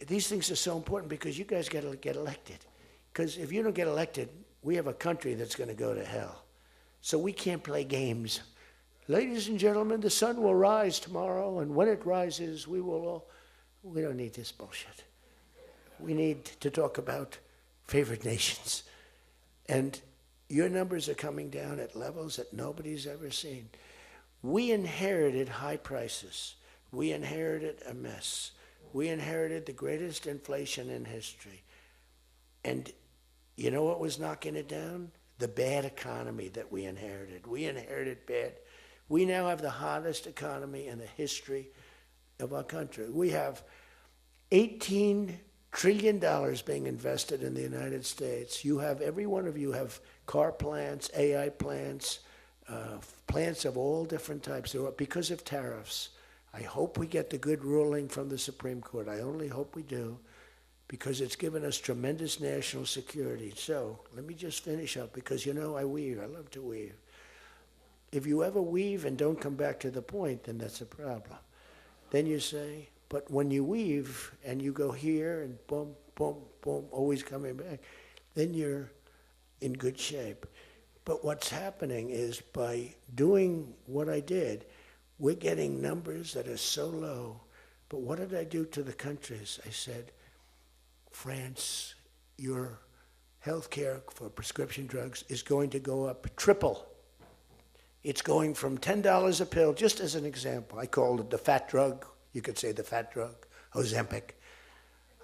these things are so important because you guys got to get elected. Because if you don't get elected, we have a country that's going to go to hell. So we can't play games. Ladies and gentlemen, the sun will rise tomorrow, and when it rises, we don't need this bullshit. We need to talk about favored nations. And your numbers are coming down at levels that nobody's ever seen. We inherited high prices. We inherited a mess. We inherited the greatest inflation in history. And you know what was knocking it down? The bad economy that we inherited. We inherited bad. We now have the hottest economy in the history of our country. We have $18 trillion being invested in the United States. You have, every one of you have car plants, AI plants, plants of all different types. Because of tariffs. I hope we get the good ruling from the Supreme Court. I only hope we do, because it's given us tremendous national security. So let me just finish up, because I weave. I love to weave. If you ever weave and don't come back to the point, then that's a problem. Then you say, but when you weave and you go here and boom, boom, boom, always coming back, then you're in good shape. But what's happening is, by doing what I did, we're getting numbers that are so low. But what did I do to the countries? I said, France, your health care for prescription drugs is going to go up triple. It's going from $10 a pill, just as an example. I called it the fat drug. You could say the fat drug, Ozempic.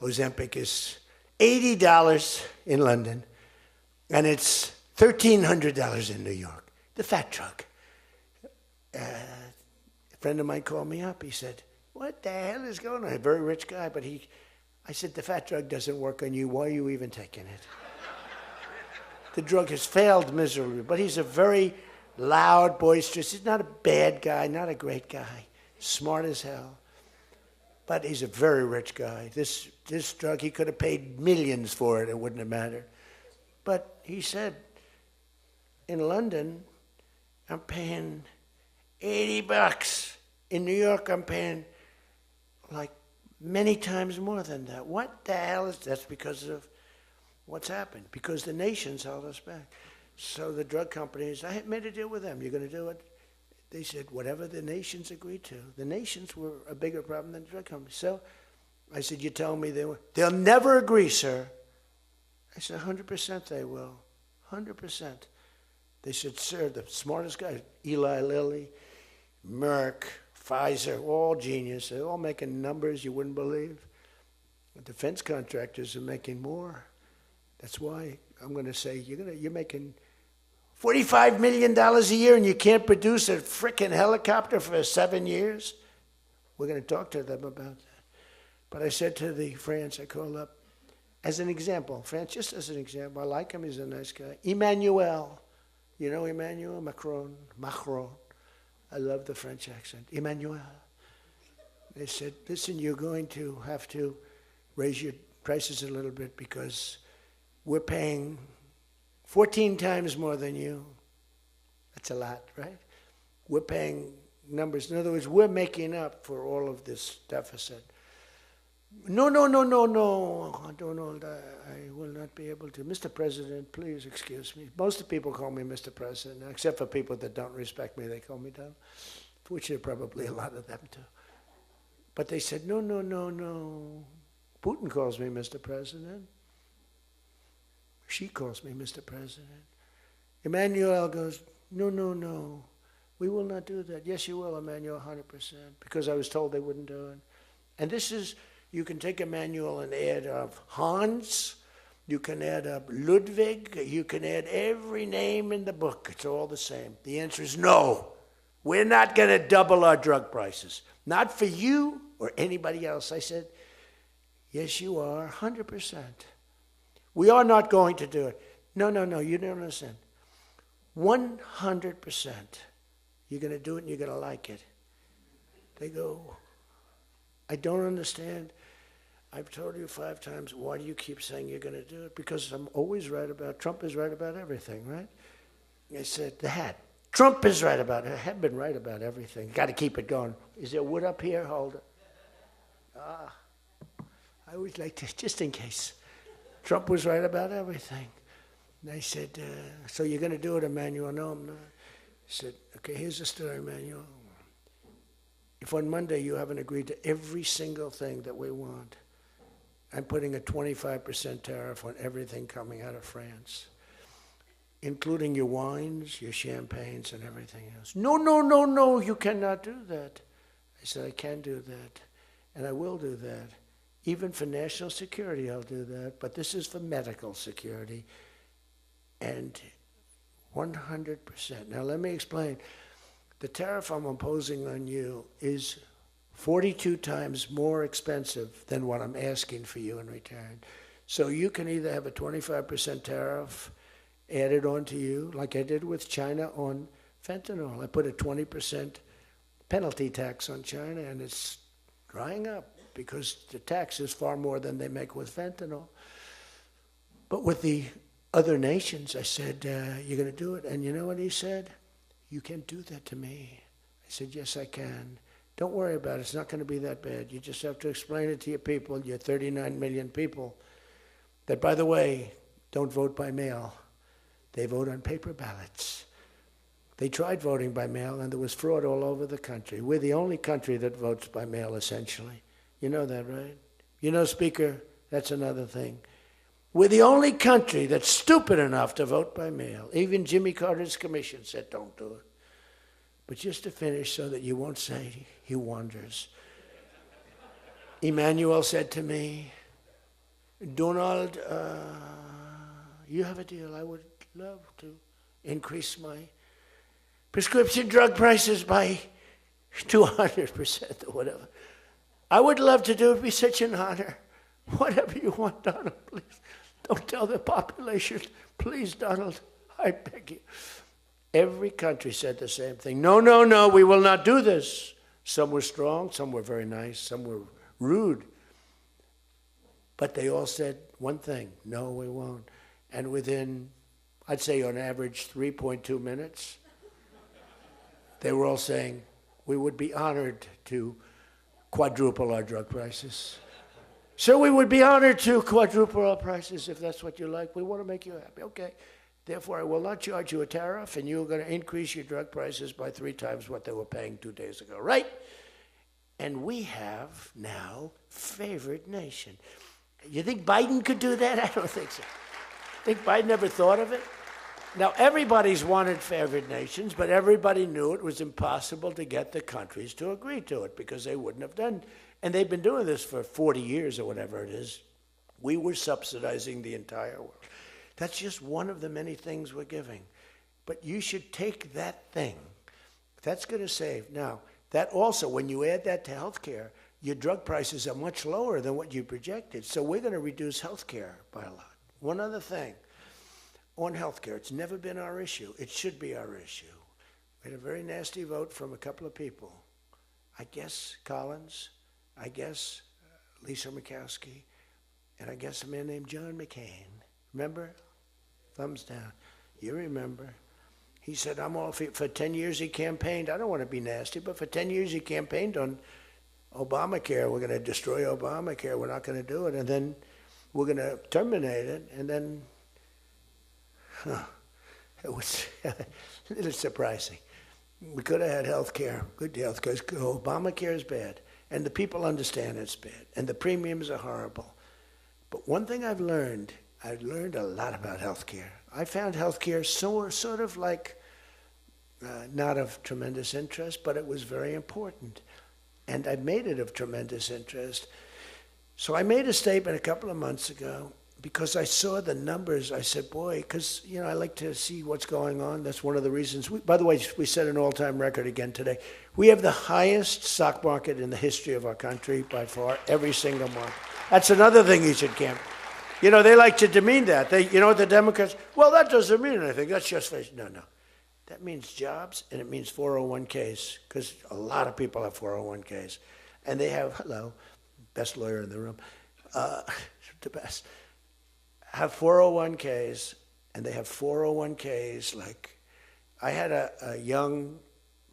Ozempic is $80 in London, and it's $1,300 in New York. The fat drug. A friend of mine called me up. He said, what the hell is going on? A very rich guy, but I said, the fat drug doesn't work on you. Why are you even taking it? The drug has failed miserably, but he's a very loud, boisterous. He's not a bad guy, not a great guy, smart as hell. But he's a very rich guy. This drug, he could have paid millions for it. It wouldn't have mattered. But he said, in London, I'm paying $80. In New York, I'm paying like many times more than that. What the hell is that? That's because of what's happened, because the nations held us back. So the drug companies, I had made a deal with them. You're going to do it? They said, whatever the nations agreed to. The nations were a bigger problem than the drug companies. So I said, you tell me they'll never agree, sir. I said, 100% they will. 100%. They said, sir, the smartest guys, Eli Lilly, Merck, Pfizer, all genius. They're all making numbers you wouldn't believe. The defense contractors are making more. That's why I'm going to say, you're making $45 million a year and you can't produce a frickin' helicopter for 7 years? We're going to talk to them about that. But I said to the France, I called up, as an example, France, just as an example, I like him, he's a nice guy. Emmanuel, you know Emmanuel Macron? I love the French accent. Emmanuel. They said, listen, you're going to have to raise your prices a little bit because we're paying 14 times more than you. That's a lot, right? We're paying numbers. In other words, we're making up for all of this deficit. No, I don't know. I will not be able to. Mr. President, please excuse me. Most of the people call me Mr. President, except for people that don't respect me. They call me Donald, which there are probably a lot of them too. But they said, no. Putin calls me Mr. President. She calls me Mr. President. Emmanuel goes, no. We will not do that. Yes, you will, Emmanuel, 100%, because I was told they wouldn't do it. And this is, you can take Emmanuel and add up Hans, you can add up Ludwig, you can add every name in the book. It's all the same. The answer is no. We're not going to double our drug prices. Not for you or anybody else. I said, yes, you are, 100%. We are not going to do it. No, you don't understand. 100%. You're going to do it and you're going to like it. They go, I don't understand. I've told you 5 times, why do you keep saying you're going to do it? Because I'm always right about, Trump is right about everything, right? I said, the hat. Trump is right about it. I have been right about everything. Got to keep it going. Is there wood up here? Hold it. I always like to, just in case. Trump was right about everything. And I said, so you're going to do it, Emmanuel? No, I'm not. I said, okay, here's the story, Emmanuel. If on Monday you haven't agreed to every single thing that we want, I'm putting a 25% tariff on everything coming out of France, including your wines, your champagnes, and everything else. No, you cannot do that. I said, I can do that, and I will do that. Even for national security, I'll do that, but this is for medical security, and 100%. Now, let me explain. The tariff I'm imposing on you is 42 times more expensive than what I'm asking for you in return. So you can either have a 25% tariff added on to you, like I did with China on fentanyl. I put a 20% penalty tax on China, and it's drying up because the tax is far more than they make with fentanyl. But with the other nations, I said, you're going to do it. And you know what he said? You can't do that to me. I said, yes, I can. Don't worry about it. It's not going to be that bad. You just have to explain it to your people, your 39 million people, that, by the way, don't vote by mail. They vote on paper ballots. They tried voting by mail, and there was fraud all over the country. We're the only country that votes by mail, essentially. You know that, right? You know, Speaker, that's another thing. We're the only country that's stupid enough to vote by mail. Even Jimmy Carter's commission said, don't do it. But just to finish so that you won't say he wanders. Emmanuel said to me, Donald, you have a deal. I would love to increase my prescription drug prices by 200% or whatever. I would love to do it. It would be such an honor. Whatever you want, Donald, please. Don't tell the population. Please, Donald, I beg you. Every country said the same thing. No, we will not do this. Some were strong, some were very nice, some were rude. But they all said one thing, no, we won't. And within, I'd say on average, 3.2 minutes, they were all saying, we would be honored to quadruple our drug prices. So we would be honored to quadruple our prices if that's what you like. We want to make you happy. Okay. Therefore, I will not charge you a tariff, and you're going to increase your drug prices by 3 times what they were paying 2 days ago, right? And we have now favored nation. You think Biden could do that? I don't think so. Think Biden ever thought of it? Now, everybody's wanted favored nations, but everybody knew it was impossible to get the countries to agree to it because they wouldn't have done. And they've been doing this for 40 years or whatever it is. We were subsidizing the entire world. That's just one of the many things we're giving. But you should take that thing. That's going to save. Now, that also, when you add that to health care, your drug prices are much lower than what you projected. So we're going to reduce health care by a lot. One other thing. On health care, it's never been our issue. It should be our issue. We had a very nasty vote from a couple of people. I guess Collins, I guess Lisa Murkowski, and I guess a man named John McCain. Remember? Thumbs down. You remember. He said, I'm all for 10 years he campaigned. I don't want to be nasty, but for 10 years he campaigned on Obamacare. We're going to destroy Obamacare. We're not going to do it. And then we're going to terminate it. And then, it was a little surprising. We could have had health care, good health care. Obamacare is bad. And the people understand it's bad. And the premiums are horrible. But one thing I've learned a lot about health care. I found health care sort of like not of tremendous interest, but it was very important. And I made it of tremendous interest. So I made a statement a couple of months ago because I saw the numbers. I said, boy, because, I like to see what's going on. That's one of the reasons. By the way, we set an all-time record again today. We have the highest stock market in the history of our country by far, every single month. That's another thing you should camp. They like to demean that. The Democrats, well, that doesn't mean anything. That's just, no. That means jobs, and it means 401ks, because a lot of people have 401ks. And they have, best lawyer in the room, the best, have 401ks, and they have 401ks like, I had a young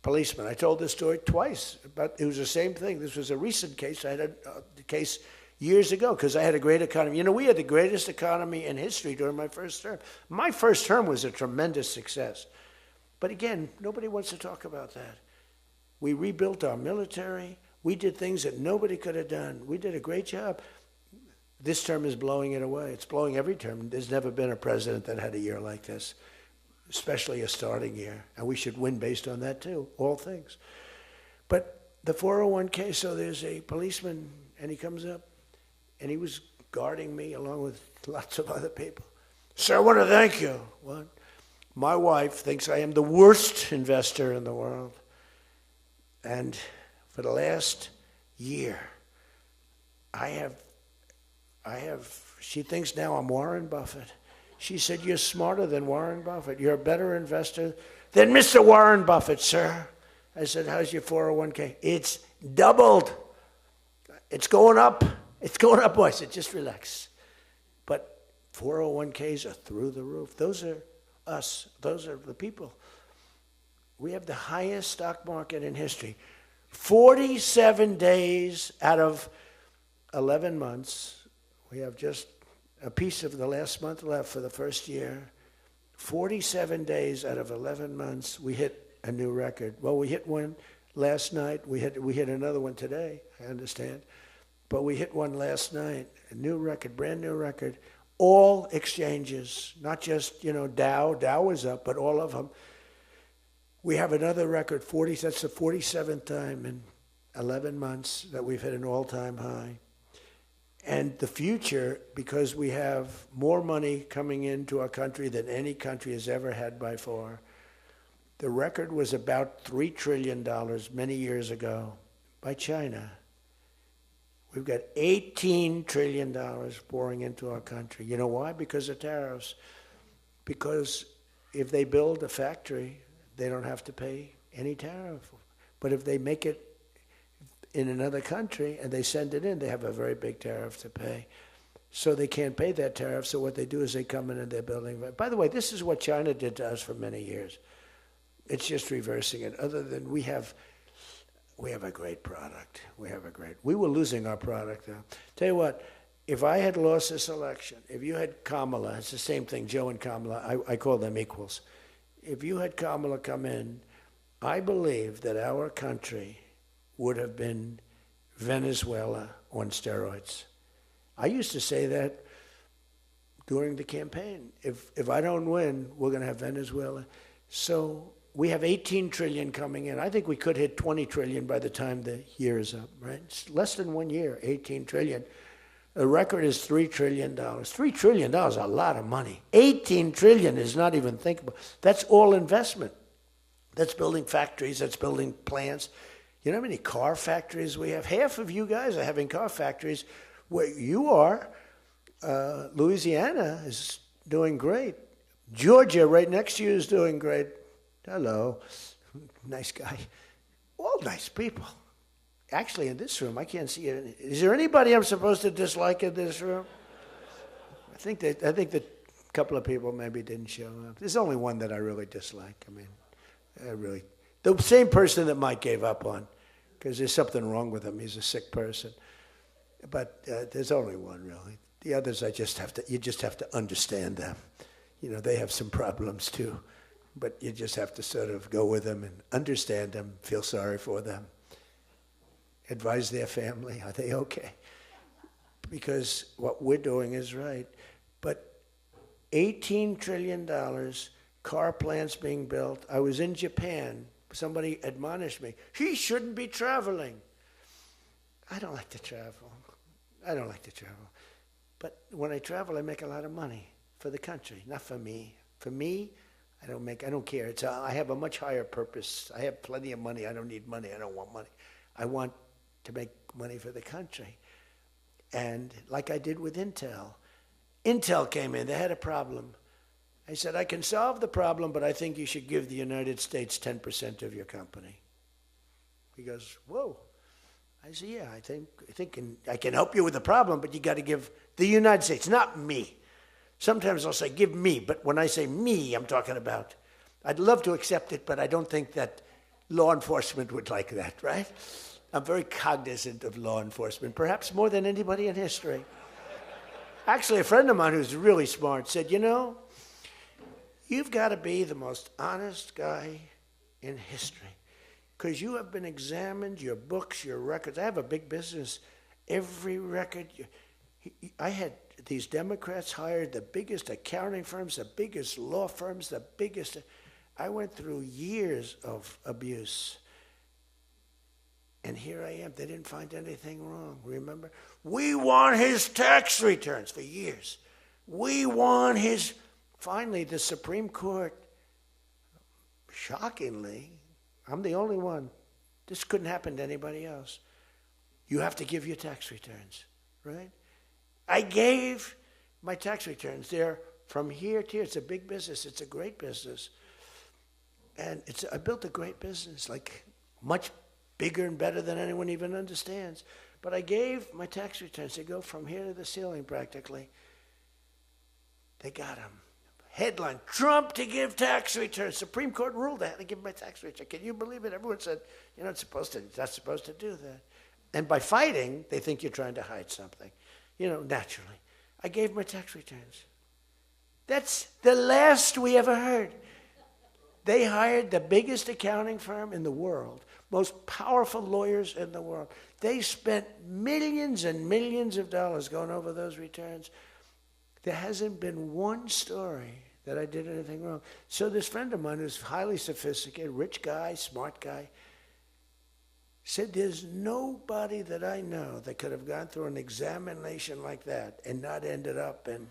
policeman. I told this story twice, but it was the same thing. This was a recent case. I had a case years ago because I had a great economy. We had the greatest economy in history during my first term. My first term was a tremendous success. But again, nobody wants to talk about that. We rebuilt our military. We did things that nobody could have done. We did a great job. This term is blowing it away. It's blowing every term. There's never been a president that had a year like this, especially a starting year. And we should win based on that too, all things. But the 401k, so there's a policeman, and he comes up, and he was guarding me along with lots of other people. Sir, I want to thank you. What? My wife thinks I am the worst investor in the world. And for the last year, she thinks now I'm Warren Buffett. She said, you're smarter than Warren Buffett. You're a better investor than Mr. Warren Buffett, sir. I said, how's your 401k? It's doubled. It's going up. It's going up, boys. I said, just relax. But 401ks are through the roof. Those are us. Those are the people. We have the highest stock market in history. 47 days out of 11 months. We have just a piece of the last month left for the first year. 47 days out of 11 months, we hit a new record. Well, we hit one last night. We hit another one today, I understand. But we hit one last night, a new record, brand new record. All exchanges, not just, Dow. Dow was up, but all of them. We have another record, that's the 47th time in 11 months that we've hit an all-time high. And the future, because we have more money coming into our country than any country has ever had by far. The record was about $3 trillion many years ago by China. We've got $18 trillion pouring into our country. You know why? Because of tariffs. Because if they build a factory, they don't have to pay any tariff. But if they make it in another country and they send it in, they have a very big tariff to pay. So they can't pay that tariff. So what they do is they come in and they're building. By the way, this is what China did to us for many years. It's just reversing it. Other than we have a great product. We were losing our product now. Tell you what, if I had lost this election, if you had Kamala, it's the same thing, Joe and Kamala, I call them equals. If you had Kamala come in, I believe that our country would have been Venezuela on steroids. I used to say that during the campaign. If I don't win, we're going to have Venezuela. So we have 18 trillion coming in. I think we could hit 20 trillion by the time the year is up, right? It's less than 1 year, 18 trillion. The record is $3 trillion. $3 trillion is a lot of money. 18 trillion is not even thinkable. That's all investment. That's building factories, that's building plants. You know how many car factories we have? Half of you guys are having car factories where you are. Louisiana is doing great. Georgia, right next to you, is doing great. Hello. Nice guy. All nice people. Actually, in this room, I can't see it. Is there anybody I'm supposed to dislike in this room? I think that a couple of people maybe didn't show up. There's only one that I really dislike. I mean, the same person that Mike gave up on, because there's something wrong with him. He's a sick person. But there's only one, really. The others, you just have to understand them. You know, they have some problems too. But you just have to sort of go with them and understand them, feel sorry for them. Advise their family, are they okay? Because what we're doing is right. But $18 trillion, car plants being built. I was in Japan. Somebody admonished me, he shouldn't be traveling. I don't like to travel. But when I travel, I make a lot of money for the country, not for me. For me, I don't care. I have a much higher purpose. I have plenty of money. I don't need money. I don't want money. I want to make money for the country. And like I did with Intel. Intel came in, they had a problem. I said, I can solve the problem, but I think you should give the United States 10% of your company. He goes, whoa. I said, yeah, I think I can help you with the problem, but you got to give the United States, not me. Sometimes I'll say, give me, but when I say me, I'm talking about, I'd love to accept it, but I don't think that law enforcement would like that, right? I'm very cognizant of law enforcement, perhaps more than anybody in history. Actually, a friend of mine who's really smart said, you know, you've got to be the most honest guy in history because you have been examined, your books, your records. I have a big business. Every record, I had these Democrats hired the biggest accounting firms, the biggest law firms, the biggest. I went through years of abuse. And here I am. They didn't find anything wrong, remember? We want his tax returns for years. We want his... Finally, the Supreme Court, shockingly, I'm the only one. This couldn't happen to anybody else. You have to give your tax returns, right? I gave my tax returns. They're from here to here. It's a big business. It's a great business. And I built a great business, like much bigger and better than anyone even understands. But I gave my tax returns. They go from here to the ceiling practically. They got them. Headline, Trump to give tax returns. Supreme Court ruled I had to give my tax return. Can you believe it? Everyone said, you're not supposed to do that. And by fighting, they think you're trying to hide something. You know, naturally. I gave my tax returns. That's the last we ever heard. They hired the biggest accounting firm in the world, most powerful lawyers in the world. They spent millions and millions of dollars going over those returns. There hasn't been one story that I did anything wrong. So this friend of mine who's highly sophisticated, rich guy, smart guy, said there's nobody that I know that could have gone through an examination like that and not ended up in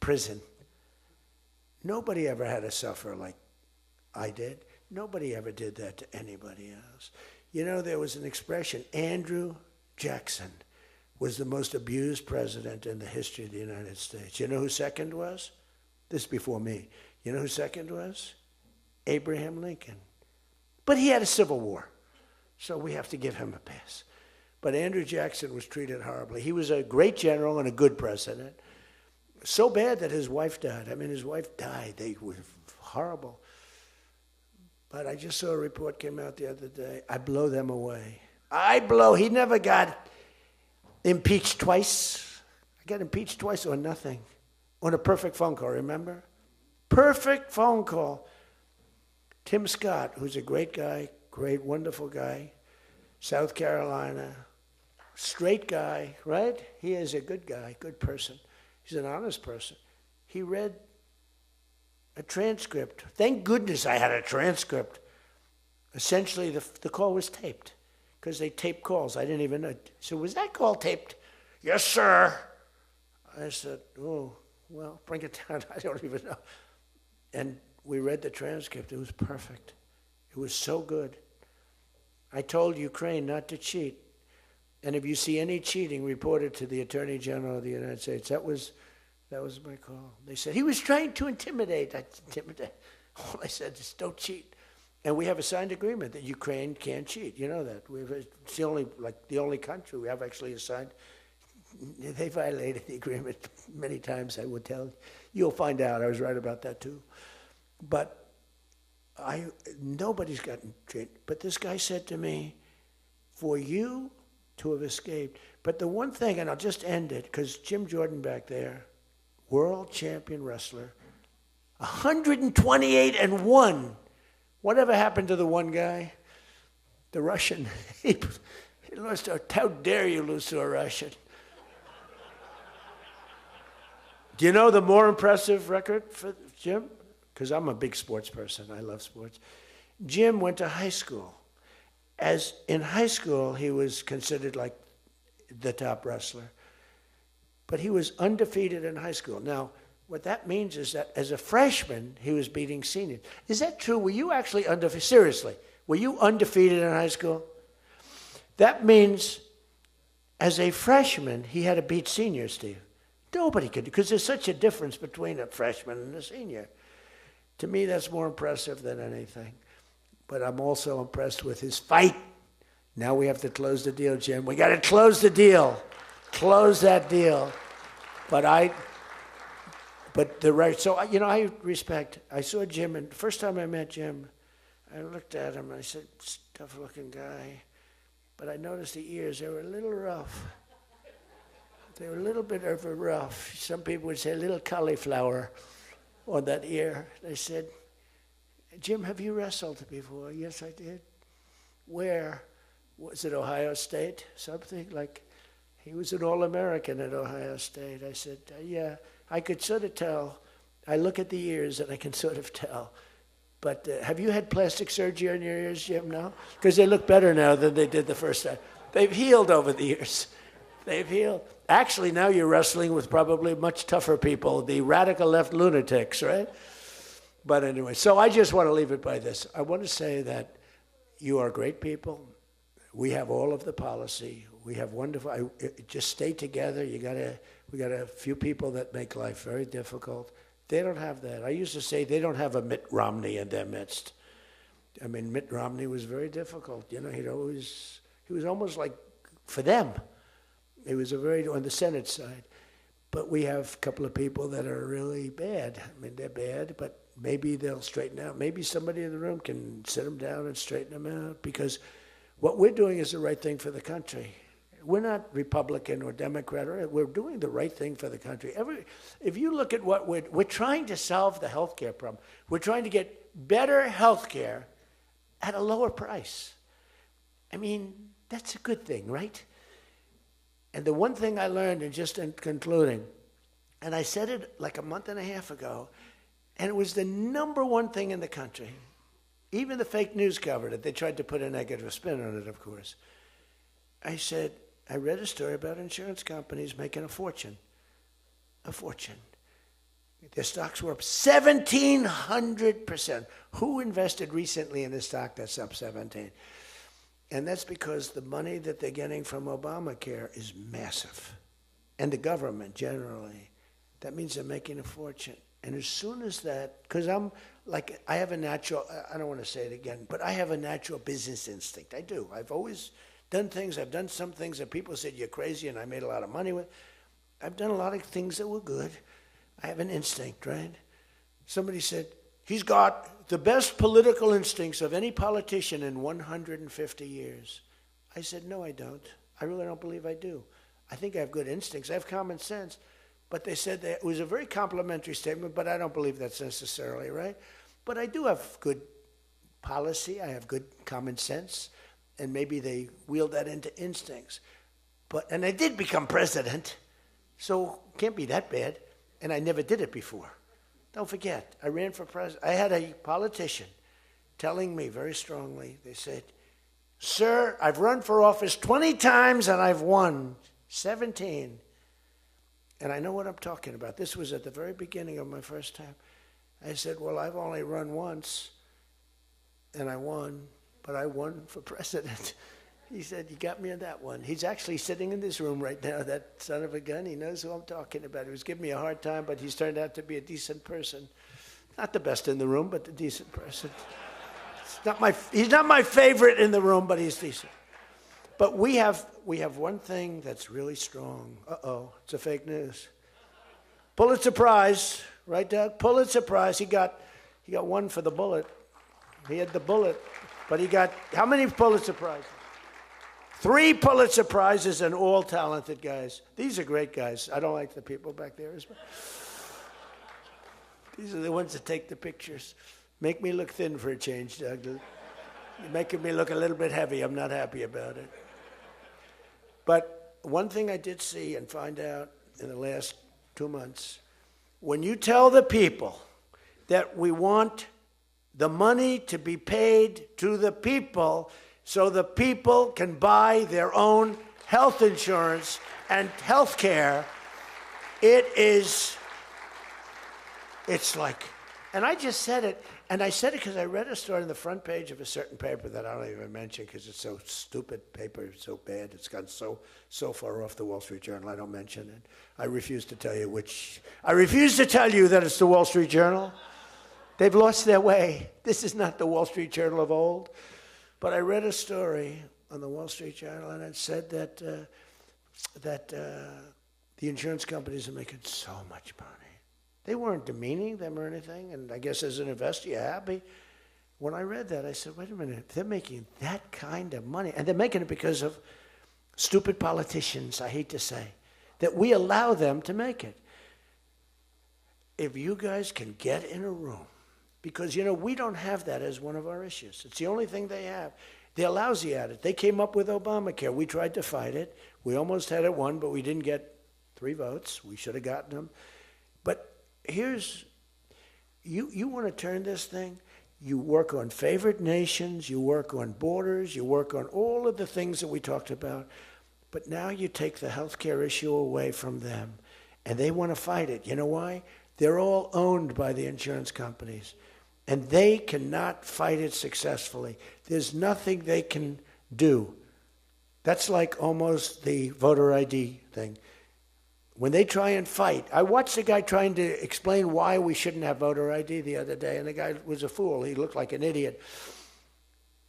prison. Nobody ever had to suffer like I did. Nobody ever did that to anybody else. You know, there was an expression, Andrew Jackson was the most abused president in the history of the United States. You know who second was? This is before me. You know who second was? Abraham Lincoln. But he had a civil war, so we have to give him a pass. But Andrew Jackson was treated horribly. He was a great general and a good president. So bad that his wife died. I mean, his wife died. They were horrible. But I just saw a report came out the other day. I blow them away. He never got impeached twice. I got impeached twice on nothing. On a perfect phone call, remember? Perfect phone call. Tim Scott, who's a great guy, great, wonderful guy, South Carolina, straight guy, right? He is a good guy, good person. He's an honest person. He read a transcript. Thank goodness I had a transcript. Essentially, the call was taped because they tape calls. I didn't even know. So was that call taped? Yes, sir. I said, oh, well, bring it down. I don't even know. And we read the transcript. It was perfect. It was so good. I told Ukraine not to cheat. And if you see any cheating, report it to the Attorney General of the United States. That was my call. They said, he was trying to intimidate. All I said is, don't cheat. And we have a signed agreement that Ukraine can't cheat. You know that. It's the only country we have actually a signed. They violated the agreement many times, I would tell you. You'll find out. I was right about that too. But nobody's gotten treated. But this guy said to me, for you to have escaped. But the one thing, and I'll just end it, because Jim Jordan back there, world champion wrestler, 128-1. Whatever happened to the one guy? The Russian. He lost. How dare you lose to a Russian? Do you know the more impressive record for Jim? Because I'm a big sports person. I love sports. Jim went to high school. As in high school, he was considered like the top wrestler. But he was undefeated in high school. Now, what that means is that as a freshman, he was beating seniors. Is that true? Were you actually undefeated? Seriously, were you undefeated in high school? That means as a freshman, he had to beat seniors, Steve. Nobody could, because there's such a difference between a freshman and a senior. To me, that's more impressive than anything. But I'm also impressed with his fight. Now we have to close the deal, Jim. We got to close the deal. Close that deal. I respect. I saw Jim, and the first time I met Jim, I looked at him, and I said, tough-looking guy. But I noticed the ears, they were a little rough. They were a little bit of a rough. Some people would say a little cauliflower on that ear. They said, Jim, have you wrestled before? Yes, I did. Where? Was it Ohio State? Something like, he was an All-American at Ohio State. I said, yeah, I could sort of tell. I look at the ears and I can sort of tell. But have you had plastic surgery on your ears, Jim, now? Because they look better now than they did the first time. They've healed over the years. They've healed. Actually, now you're wrestling with probably much tougher people, the radical left lunatics, right? But anyway, so I just want to leave it by this. I want to say that you are great people. We have all of the policy. We have wonderful. Just stay together. We got a few people that make life very difficult. They don't have that. I used to say they don't have a Mitt Romney in their midst. I mean, Mitt Romney was very difficult. You know, he was almost like for them. He was on the Senate side. But we have a couple of people that are really bad. I mean, they're bad, but maybe they'll straighten out. Maybe somebody in the room can sit them down and straighten them out, because what we're doing is the right thing for the country. We're not Republican or Democrat. We're doing the right thing for the country. If you look at what we're trying to solve the health care problem. We're trying to get better health care at a lower price. I mean, that's a good thing, right? And the one thing I learned, and just in concluding, and I said it like a month and a half ago, and it was the number one thing in the country. Even the fake news covered it. They tried to put a negative spin on it, of course. I said, I read a story about insurance companies making a fortune. A fortune. Their stocks were up 1,700%. Who invested recently in a stock that's up 17? And that's because the money that they're getting from Obamacare is massive. And the government generally. That means they're making a fortune. And as soon as that, because I have a natural, I don't want to say it again, but I have a natural business instinct. I do. I've always done things. I've done some things that people said you're crazy and I made a lot of money with. I've done a lot of things that were good. I have an instinct, right? Somebody said, he's got the best political instincts of any politician in 150 years. I said, no, I don't. I really don't believe I do. I think I have good instincts. I have common sense. But they said that it was a very complimentary statement, but I don't believe that's necessarily right. But I do have good policy. I have good common sense. And maybe they wheeled that into instincts. And I did become president, so can't be that bad. And I never did it before. Don't forget, I ran for president. I had a politician telling me very strongly, they said, "Sir, I've run for office 20 times and I've won 17. And I know what I'm talking about. This was at the very beginning of my first time. I said, "Well, I've only run once and I won, but I won for president." He said, "You got me on that one." He's actually sitting in this room right now, that son of a gun. He knows who I'm talking about. He was giving me a hard time, but he's turned out to be a decent person. Not the best in the room, but a decent person. He's not my favorite in the room, but he's decent. But we have one thing that's really strong. Uh-oh, it's a fake news. Pulitzer Prize, right, Doug? Pulitzer Prize. He got one for the bullet. He had the bullet, but he got how many Pulitzer Prizes? 3 Pulitzer Prizes, and all talented guys. These are great guys. I don't like the people back there as well. These are the ones that take the pictures. Make me look thin for a change, Doug. You're making me look a little bit heavy. I'm not happy about it. But one thing I did see and find out in the last 2 months, when you tell the people that we want the money to be paid to the people so the people can buy their own health insurance and health care, it's like, and I just said it, and I said it because I read a story on the front page of a certain paper that I don't even mention because it's so stupid, paper is so bad, it's gone so far off the Wall Street Journal, I don't mention it. I refuse to tell you that it's the Wall Street Journal. They've lost their way. This is not the Wall Street Journal of old. But I read a story on the Wall Street Journal, and it said that the insurance companies are making so much money. They weren't demeaning them or anything, and I guess as an investor, you're happy. When I read that, I said, wait a minute, they're making that kind of money, and they're making it because of stupid politicians, I hate to say, that we allow them to make it. If you guys can get in a room, because, we don't have that as one of our issues. It's the only thing they have. They're lousy at it. They came up with Obamacare. We tried to fight it. We almost had it won, but we didn't get 3 votes. We should have gotten them. But here's, you want to turn this thing, you work on favored nations, you work on borders, you work on all of the things that we talked about, but now you take the healthcare issue away from them, and they want to fight it. You know why? They're all owned by the insurance companies. And they cannot fight it successfully. There's nothing they can do. That's like almost the voter ID thing. When they try and fight, I watched a guy trying to explain why we shouldn't have voter ID the other day, and the guy was a fool. He looked like an idiot.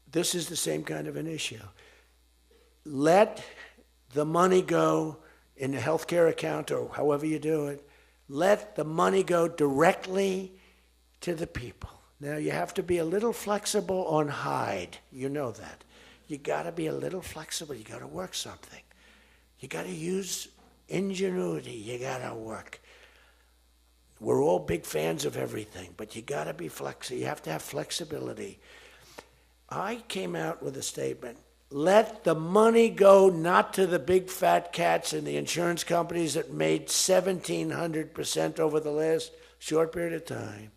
This is the same kind of an issue. Let the money go in a healthcare account or however you do it. Let the money go directly to the people. Now, you have to be a little flexible on Hyde. You know that. You got to be a little flexible. You got to work something. You got to use ingenuity. You got to work. We're all big fans of everything, but you got to be flexible. You have to have flexibility. I came out with a statement. Let the money go not to the big fat cats and the insurance companies that made 1,700% over the last short period of time.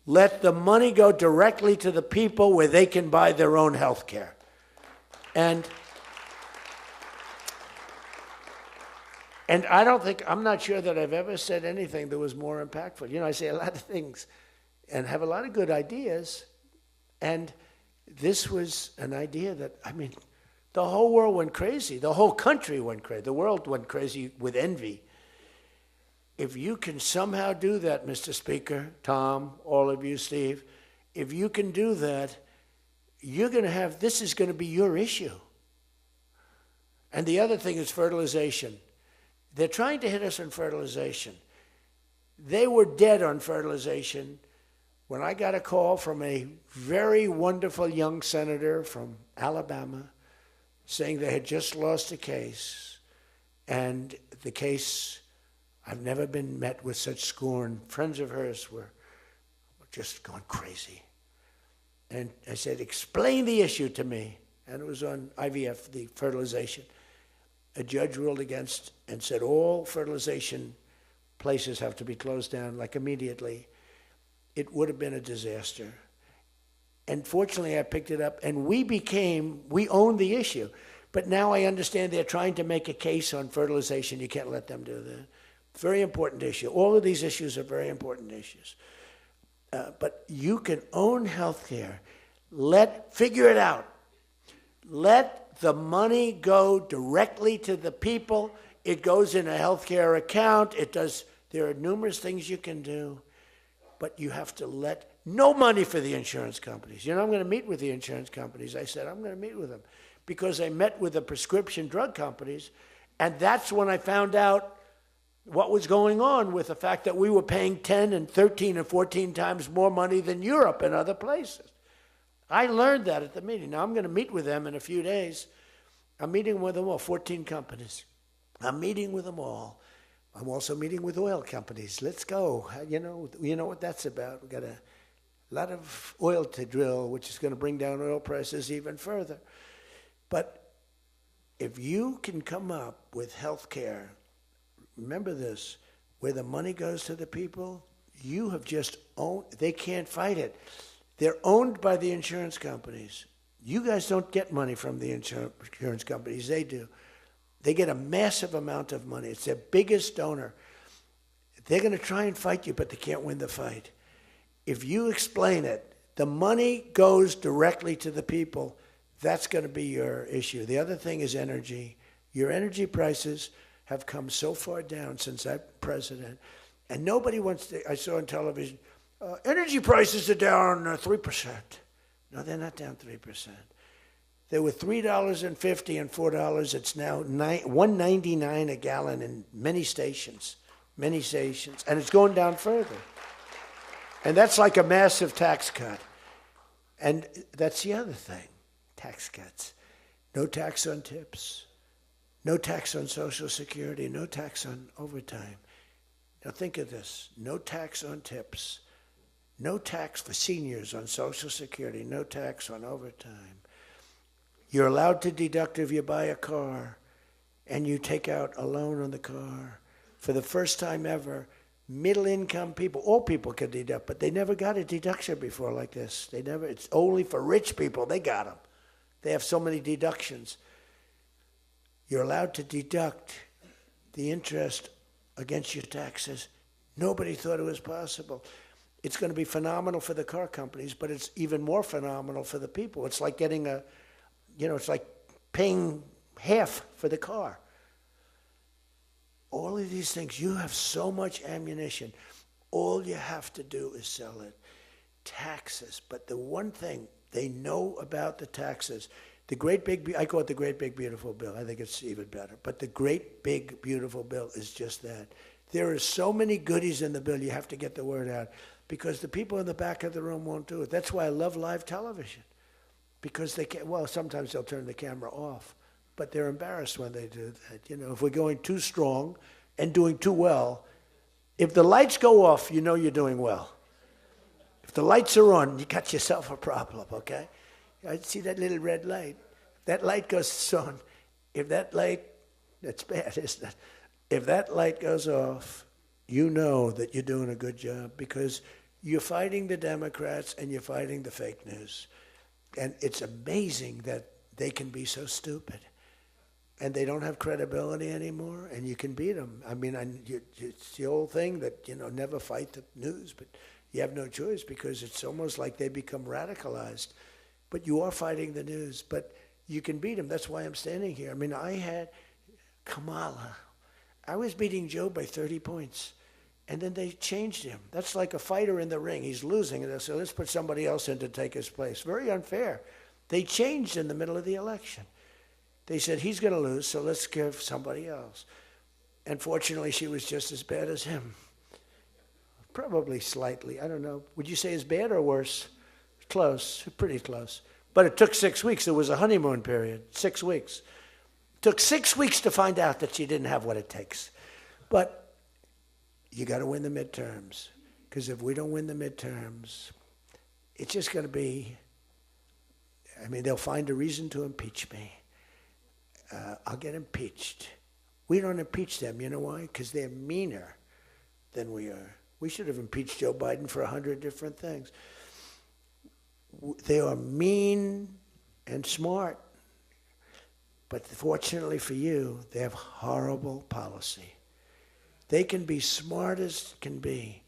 Let the money go directly to the people where they can buy their own health care. And I'm not sure that I've ever said anything that was more impactful. I say a lot of things and have a lot of good ideas. And this was an idea that, the whole world went crazy. The whole country went crazy. The world went crazy with envy. If you can somehow do that, Mr. Speaker, Tom, all of you, Steve, if you can do that, this is going to be your issue. And the other thing is fertilization. They're trying to hit us on fertilization. They were dead on fertilization when I got a call from a very wonderful young senator from Alabama saying they had just lost a case And the case, I've never been met with such scorn. Friends of hers were just going crazy. And I said, explain the issue to me. And it was on IVF, the fertilization. A judge ruled against and said all fertilization places have to be closed down, like immediately. It would have been a disaster. And fortunately, I picked it up, and we owned the issue. But now I understand they're trying to make a case on fertilization. You can't let them do that. Very important issue. All of these issues are very important issues. But you can own healthcare. Figure it out. Let the money go directly to the people. It goes in a healthcare account. There are numerous things you can do, but you have to let no money for the insurance companies. I'm going to meet with the insurance companies. I said, I'm going to meet with them because I met with the prescription drug companies, and that's when I found out what was going on with the fact that we were paying 10 and 13 and 14 times more money than Europe and other places. I learned that at the meeting. Now I'm going to meet with them in a few days. I'm meeting with them all, 14 companies. I'm meeting with them all. I'm also meeting with oil companies. Let's go. You know what that's about. We've got a lot of oil to drill, which is going to bring down oil prices even further. But if you can come up with health care, remember this, where the money goes to the people, you have just owned, they can't fight it. They're owned by the insurance companies. You guys don't get money from the insurance companies, they do. They get a massive amount of money. It's their biggest donor. They're going to try and fight you, but they can't win the fight. If you explain it, the money goes directly to the people. That's going to be your issue. The other thing is energy. Your energy prices have come so far down since I'm president, and nobody wants to, I saw on television, energy prices are down 3%. No, they're not down 3%. They were $3.50 and $4. It's now $1.99 a gallon in many stations, and it's going down further. And that's like a massive tax cut. And that's the other thing, tax cuts. No tax on tips, no tax on Social Security, no tax on overtime. Now think of this, no tax on tips, no tax for seniors on Social Security, no tax on overtime. You're allowed to deduct if you buy a car and you take out a loan on the car. For the first time ever, middle-income people, all people can deduct, but they never got a deduction before like this. It's only for rich people, they got them. They have so many deductions. You're allowed to deduct the interest against your taxes. Nobody thought it was possible. It's going to be phenomenal for the car companies, but it's even more phenomenal for the people. It's like getting it's like paying half for the car. All of these things, you have so much ammunition. All you have to do is sell it. Taxes. But the one thing they know about the taxes, I call it the Great Big Beautiful Bill. I think it's even better. But the Great Big Beautiful Bill is just that. There are so many goodies in the bill, you have to get the word out. Because the people in the back of the room won't do it. That's why I love live television. Because they can't, sometimes they'll turn the camera off. But they're embarrassed when they do that. If we're going too strong and doing too well, if the lights go off, you know you're doing well. If the lights are on, you got yourself a problem, okay? I see that little red light. That light goes on. If that light, that's bad, isn't it? If that light goes off, you know that you're doing a good job because you're fighting the Democrats and you're fighting the fake news. And it's amazing that they can be so stupid. And they don't have credibility anymore, and you can beat them. I mean, it's the old thing that, never fight the news, but you have no choice because it's almost like they become radicalized. But you are fighting the news, but you can beat them. That's why I'm standing here. I mean, I had Kamala. I was beating Joe by 30 points, and then they changed him. That's like a fighter in the ring. He's losing, and they said, let's put somebody else in to take his place. Very unfair. They changed in the middle of the election. They said, he's going to lose, so let's give somebody else. And fortunately, she was just as bad as him. Probably slightly. I don't know. Would you say as bad or worse? Close. Pretty close. But it took 6 weeks. It was a honeymoon period. 6 weeks. Took 6 weeks to find out that she didn't have what it takes. But you got to win the midterms. Because if we don't win the midterms, it's just going to be, I mean, they'll find a reason to impeach me. I'll get impeached. We don't impeach them. You know why? Because they're meaner than we are. We should have impeached Joe Biden for 100 different things. They are mean and smart. But fortunately for you, they have horrible policy. They can be smart as can be.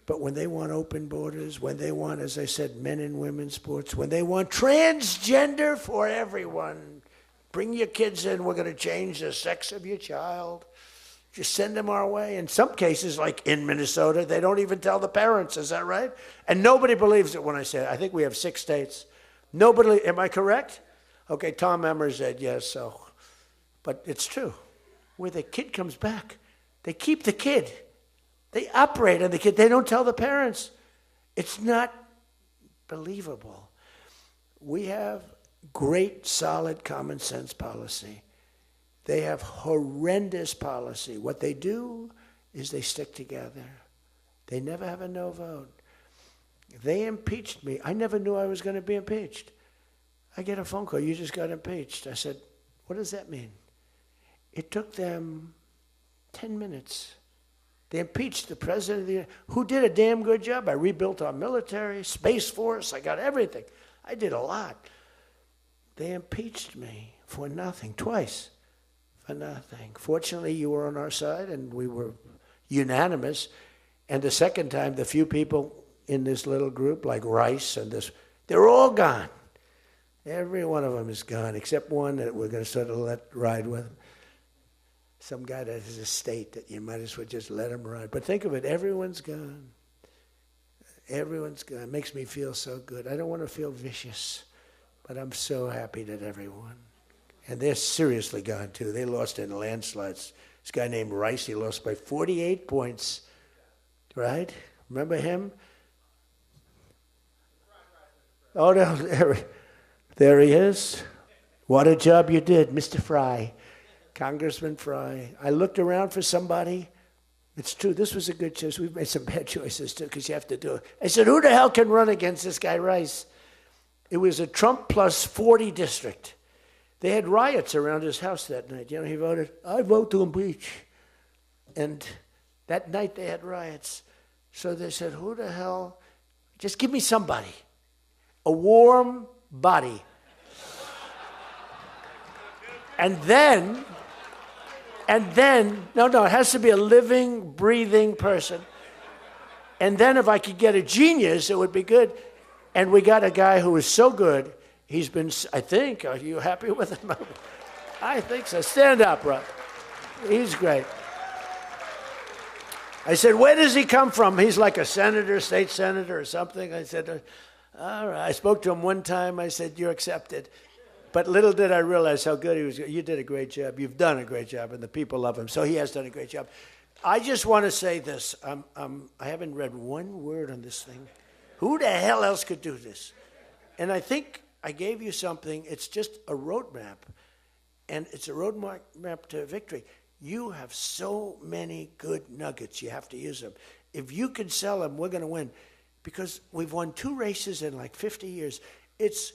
But when they want open borders, when they want, as I said, men and women's sports, when they want transgender for everyone, bring your kids in, we're going to change the sex of your child. Just send them our way. In some cases, like in Minnesota, they don't even tell the parents. Is that right? And nobody believes it when I say it. I think we have 6 states. Nobody, am I correct? Okay, Tom Emmer said yes, so. But it's true. Where the kid comes back, they keep the kid. They operate on the kid. They don't tell the parents. It's not believable. We have great, solid, common sense policy. They have horrendous policy. What they do is they stick together. They never have a no vote. They impeached me. I never knew I was going to be impeached. I get a phone call, you just got impeached. I said, what does that mean? It took them 10 minutes. They impeached the president of the United States, who did a damn good job. I rebuilt our military, Space Force, I got everything. I did a lot. They impeached me for nothing, twice, for nothing. Fortunately, you were on our side, and we were unanimous. And the second time, the few people in this little group, like Rice and this, they're all gone. Every one of them is gone, except one that we're going to sort of let ride with him. Some guy that has a state that you might as well just let him ride. But think of it, everyone's gone. Everyone's gone. It makes me feel so good. I don't want to feel vicious, but I'm so happy that everyone. And they're seriously gone, too. They lost in landslides. This guy named Rice, he lost by 48 points. Right? Remember him? Oh, no, there he is. What a job you did, Mr. Fry. Congressman Fry. I looked around for somebody. It's true, this was a good choice. We've made some bad choices, too, because you have to do it. I said, who the hell can run against this guy, Rice? It was a Trump plus 40 district. They had riots around his house that night. You know, he voted, I vote to impeach. And that night they had riots. So they said, who the hell? Just give me somebody. A warm body. And then, no, it has to be a living, breathing person. And then if I could get a genius, it would be good. And we got a guy who is so good. He's been, I think, are you happy with him? I think so. Stand up, bro. He's great. I said, where does he come from? He's like a senator, state senator or something. I said, all right. I spoke to him one time. I said, you're accepted. But little did I realize how good he was. You did a great job. You've done a great job, and the people love him. So he has done a great job. I just want to say this. I haven't read one word on this thing. Who the hell else could do this? And I think I gave you something. It's just a roadmap, and it's a roadmap to victory. You have so many good nuggets. You have to use them. If you can sell them, we're going to win, because we've won 2 races in like 50 years. It's,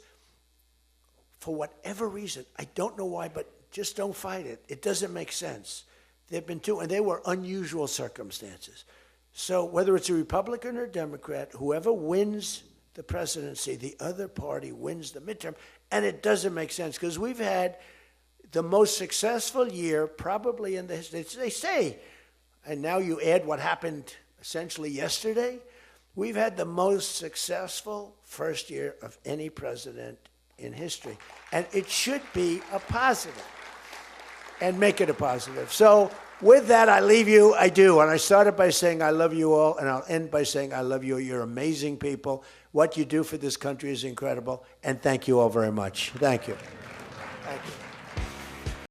for whatever reason, I don't know why, but just don't fight it. It doesn't make sense. There have been 2, and they were unusual circumstances. So whether it's a Republican or Democrat, whoever wins the presidency, the other party wins the midterm, and it doesn't make sense, because we've had the most successful year probably in the history. They say, and now you add what happened essentially yesterday, we've had the most successful first year of any president in history. And it should be a positive, and make it a positive. So with that, I leave you. I do. And I started by saying I love you all, and I'll end by saying I love you. You're amazing people. What you do for this country is incredible. And thank you all very much. Thank you. Thank you.